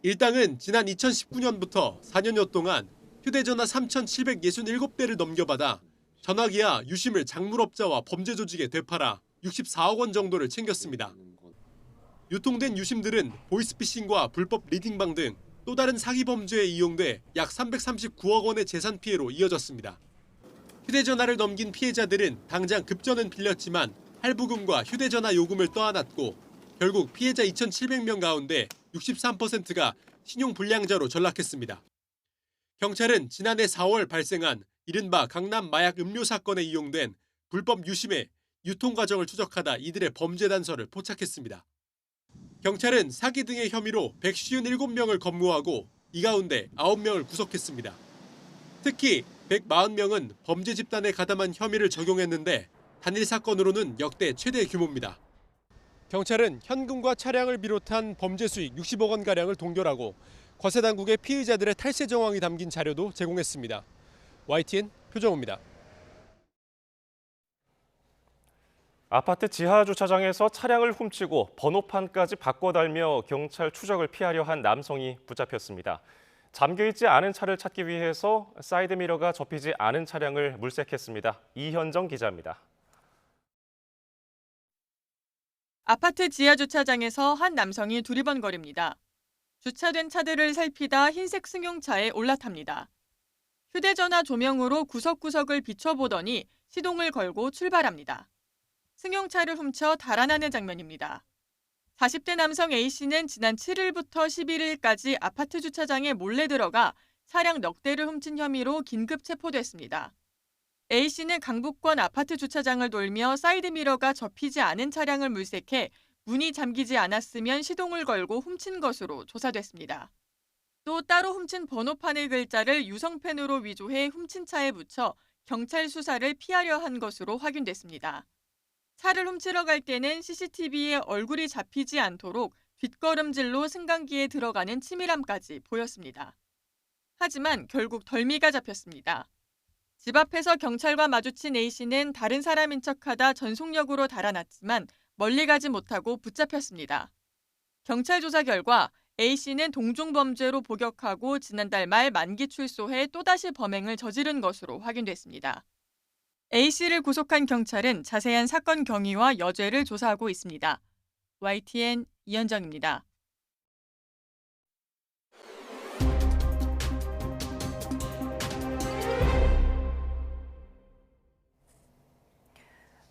일당은 지난 2019년부터 4년여 동안 휴대전화 3,767대를 넘겨받아 전화기와 유심을 작물업자와 범죄 조직에 되팔아 64억 원 정도를 챙겼습니다. 유통된 유심들은 보이스피싱과 불법 리딩방 등 또 다른 사기 범죄에 이용돼 약 339억 원의 재산 피해로 이어졌습니다. 휴대전화를 넘긴 피해자들은 당장 급전은 빌렸지만 할부금과 휴대전화 요금을 떠안았고 결국 피해자 2,700명 가운데 63%가 신용불량자로 전락했습니다. 경찰은 지난해 4월 발생한 이른바 강남 마약 음료 사건에 이용된 불법 유심의 유통 과정을 추적하다 이들의 범죄 단서를 포착했습니다. 경찰은 사기 등의 혐의로 157명을 검거하고 이 가운데 9명을 구속했습니다. 특히 140명은 범죄 집단에 가담한 혐의를 적용했는데 단일 사건으로는 역대 최대 규모입니다. 경찰은 현금과 차량을 비롯한 범죄 수익 60억 원가량을 동결하고 거세당국의 피의자들의 탈세 정황이 담긴 자료도 제공했습니다. YTN 표정우입니다. 아파트 지하 주차장에서 차량을 훔치고 번호판까지 바꿔 달며 경찰 추적을 피하려 한 남성이 붙잡혔습니다. 잠겨있지 않은 차를 찾기 위해서 사이드미러가 접히지 않은 차량을 물색했습니다. 이현정 기자입니다. 아파트 지하 주차장에서 한 남성이 두리번거립니다. 주차된 차들을 살피다 흰색 승용차에 올라탑니다. 휴대전화 조명으로 구석구석을 비춰보더니 시동을 걸고 출발합니다. 승용차를 훔쳐 달아나는 장면입니다. 40대 남성 A씨는 지난 7일부터 11일까지 아파트 주차장에 몰래 들어가 차량 넉 대를 훔친 혐의로 긴급 체포됐습니다. A씨는 강북권 아파트 주차장을 돌며 사이드미러가 접히지 않은 차량을 물색해 문이 잠기지 않았으면 시동을 걸고 훔친 것으로 조사됐습니다. 또 따로 훔친 번호판의 글자를 유성펜으로 위조해 훔친 차에 붙여 경찰 수사를 피하려 한 것으로 확인됐습니다. 차를 훔치러 갈 때는 CCTV에 얼굴이 잡히지 않도록 뒷걸음질로 승강기에 들어가는 치밀함까지 보였습니다. 하지만 결국 덜미가 잡혔습니다. 집 앞에서 경찰과 마주친 A씨는 다른 사람인 척하다 전속력으로 달아났지만 멀리 가지 못하고 붙잡혔습니다. 경찰 조사 결과 A씨는 동종범죄로 복역하고 지난달 말 만기 출소해 또다시 범행을 저지른 것으로 확인됐습니다. A씨를 구속한 경찰은 자세한 사건 경위와 여죄를 조사하고 있습니다. YTN 이현정입니다.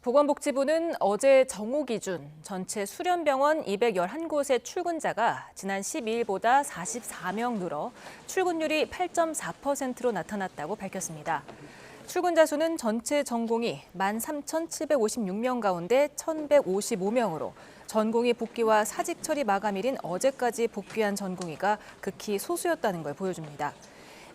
보건복지부는 어제 정오 기준 전체 수련병원 211곳의 출근자가 지난 12일보다 44명 늘어 출근율이 8.4%로 나타났다고 밝혔습니다. 출근자 수는 전체 전공이 13,756명 가운데 1,155명으로 전공의 복귀와 사직 처리 마감일인 어제까지 복귀한 전공의가 극히 소수였다는 걸 보여줍니다.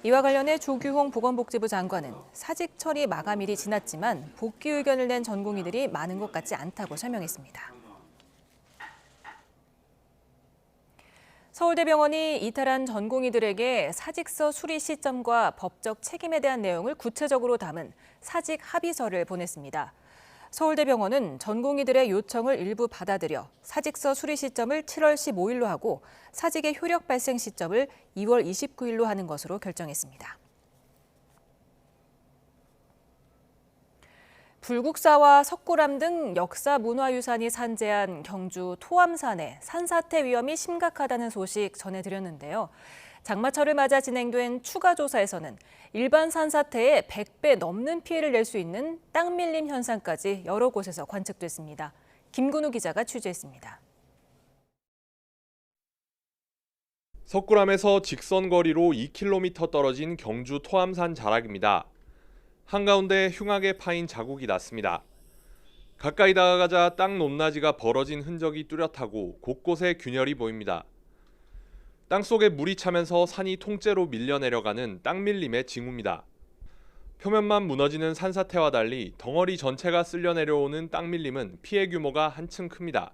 이와 관련해 조규홍 보건복지부 장관은 사직 처리 마감일이 지났지만 복귀 의견을 낸 전공의들이 많은 것 같지 않다고 설명했습니다. 서울대병원이 이탈한 전공의들에게 사직서 수리 시점과 법적 책임에 대한 내용을 구체적으로 담은 사직 합의서를 보냈습니다. 서울대병원은 전공의들의 요청을 일부 받아들여 사직서 수리 시점을 7월 15일로 하고 사직의 효력 발생 시점을 2월 29일로 하는 것으로 결정했습니다. 불국사와 석굴암 등 역사 문화유산이 산재한 경주 토암산의 산사태 위험이 심각하다는 소식 전해드렸는데요. 장마철을 맞아 진행된 추가 조사에서는 일반 산사태의 100배 넘는 피해를 낼 수 있는 땅 밀림 현상까지 여러 곳에서 관측됐습니다. 김근우 기자가 취재했습니다. 석굴암에서 직선 거리로 2km 떨어진 경주 토암산 자락입니다. 한가운데 흉하게 파인 자국이 났습니다. 가까이 다가가자 땅 높낮이가 벌어진 흔적이 뚜렷하고 곳곳에 균열이 보입니다. 땅속에 물이 차면서 산이 통째로 밀려내려가는 땅 밀림의 징후입니다. 표면만 무너지는 산사태와 달리 덩어리 전체가 쓸려 내려오는 땅 밀림은 피해 규모가 한층 큽니다.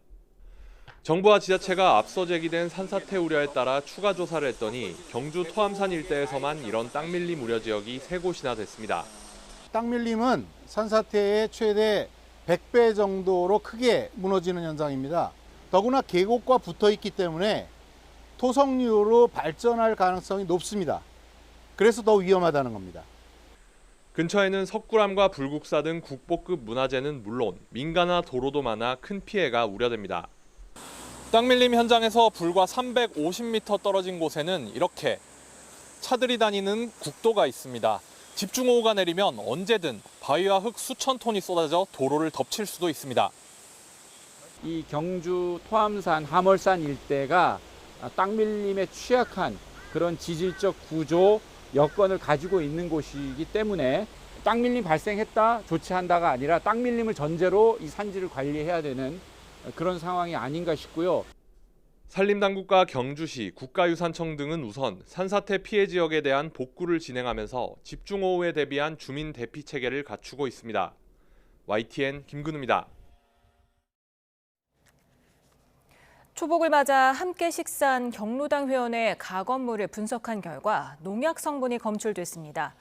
정부와 지자체가 앞서 제기된 산사태 우려에 따라 추가 조사를 했더니 경주 토암산 일대에서만 이런 땅 밀림 우려 지역이 3곳이나 됐습니다. 땅 밀림은 산사태의 최대 100배 정도로 크게 무너지는 현상입니다. 더구나 계곡과 붙어 있기 때문에 토성류로 발전할 가능성이 높습니다. 그래서 더 위험하다는 겁니다. 근처에는 석굴암과 불국사 등 국보급 문화재는 물론 민가나 도로도 많아 큰 피해가 우려됩니다. 땅 밀림 현장에서 불과 350m 떨어진 곳에는 이렇게 차들이 다니는 국도가 있습니다. 집중호우가 내리면 언제든 바위와 흙 수천 톤이 쏟아져 도로를 덮칠 수도 있습니다. 이 경주 토암산 하멀산 일대가 땅 밀림에 취약한 그런 지질적 구조 여건을 가지고 있는 곳이기 때문에 땅 밀림 발생했다 조치한다가 아니라 땅 밀림을 전제로 이 산지를 관리해야 되는 그런 상황이 아닌가 싶고요. 산림당국과 경주시, 국가유산청 등은 우선 산사태 피해 지역에 대한 복구를 진행하면서 집중호우에 대비한 주민 대피 체계를 갖추고 있습니다. YTN 김근우입니다. 초복을 맞아 함께 식사한 경로당 회원의 가건물을 분석한 결과 농약 성분이 검출됐습니다.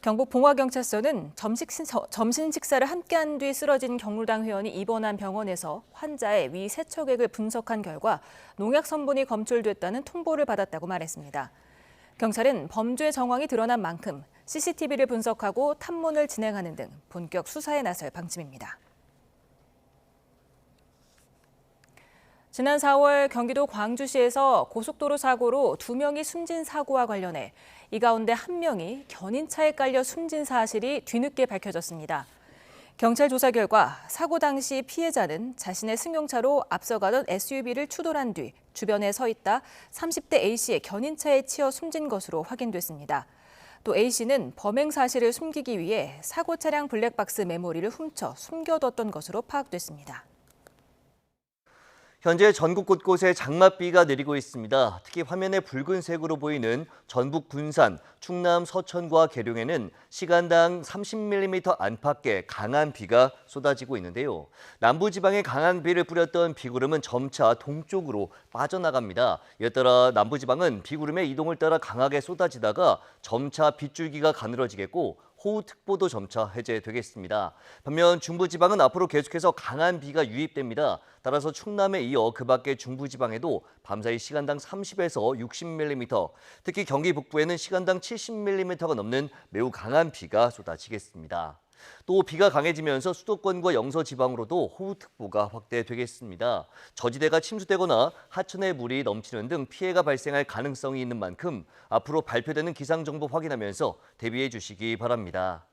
경북 봉화경찰서는 점심 식사를 함께한 뒤 쓰러진 경로당 회원이 입원한 병원에서 환자의 위 세척액을 분석한 결과 농약 성분이 검출됐다는 통보를 받았다고 말했습니다. 경찰은 범죄 정황이 드러난 만큼 CCTV를 분석하고 탐문을 진행하는 등 본격 수사에 나설 방침입니다. 지난 4월 경기도 광주시에서 고속도로 사고로 2명이 숨진 사고와 관련해 이 가운데 1명이 견인차에 깔려 숨진 사실이 뒤늦게 밝혀졌습니다. 경찰 조사 결과 사고 당시 피해자는 자신의 승용차로 앞서가던 SUV를 추돌한 뒤 주변에 서 있다 30대 A씨의 견인차에 치여 숨진 것으로 확인됐습니다. 또 A씨는 범행 사실을 숨기기 위해 사고 차량 블랙박스 메모리를 훔쳐 숨겨뒀던 것으로 파악됐습니다. 현재 전국 곳곳에 장맛비가 내리고 있습니다. 특히 화면에 붉은색으로 보이는 전북 군산, 충남 서천과 계룡에는 시간당 30mm 안팎의 강한 비가 쏟아지고 있는데요. 남부지방에 강한 비를 뿌렸던 비구름은 점차 동쪽으로 빠져나갑니다. 이에 따라 남부지방은 비구름의 이동을 따라 강하게 쏟아지다가 점차 빗줄기가 가늘어지겠고 호우특보도 점차 해제되겠습니다. 반면 중부지방은 앞으로 계속해서 강한 비가 유입됩니다. 따라서 충남에 이어 그 밖의 중부지방에도 밤사이 시간당 30에서 60mm, 특히 경기 북부에는 시간당 70mm가 넘는 매우 강한 비가 쏟아지겠습니다. 또 비가 강해지면서 수도권과 영서 지방으로도 호우특보가 확대되겠습니다. 저지대가 침수되거나 하천에 물이 넘치는 등 피해가 발생할 가능성이 있는 만큼 앞으로 발표되는 기상정보 확인하면서 대비해 주시기 바랍니다.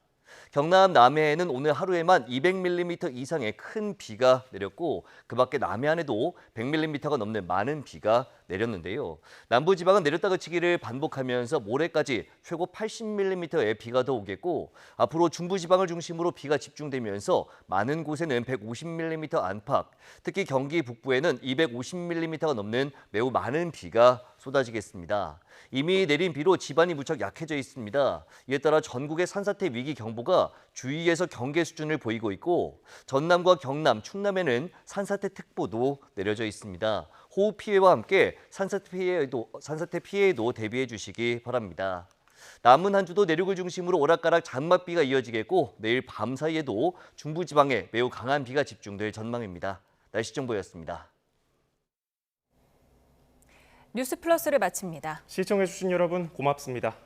경남 남해에는 오늘 하루에만 200mm 이상의 큰 비가 내렸고 그 밖에 남해안에도 100mm가 넘는 많은 비가 내렸는데요. 남부지방은 내렸다 그치기를 반복하면서 모레까지 최고 80mm의 비가 더 오겠고 앞으로 중부지방을 중심으로 비가 집중되면서 많은 곳에는 150mm 안팎, 특히 경기 북부에는 250mm가 넘는 매우 많은 비가 쏟아지겠습니다. 이미 내린 비로 지반이 무척 약해져 있습니다. 이에 따라 전국의 산사태 위기 경보가 주의에서 경계 수준을 보이고 있고 전남과 경남, 충남에는 산사태 특보도 내려져 있습니다. 호우 피해와 함께 산사태 피해에도 대비해 주시기 바랍니다. 남은 한 주도 내륙을 중심으로 오락가락 장맛비가 이어지겠고 내일 밤 사이에도 중부지방에 매우 강한 비가 집중될 전망입니다. 날씨 정보였습니다. 뉴스 플러스를 마칩니다. 시청해주신 여러분 고맙습니다.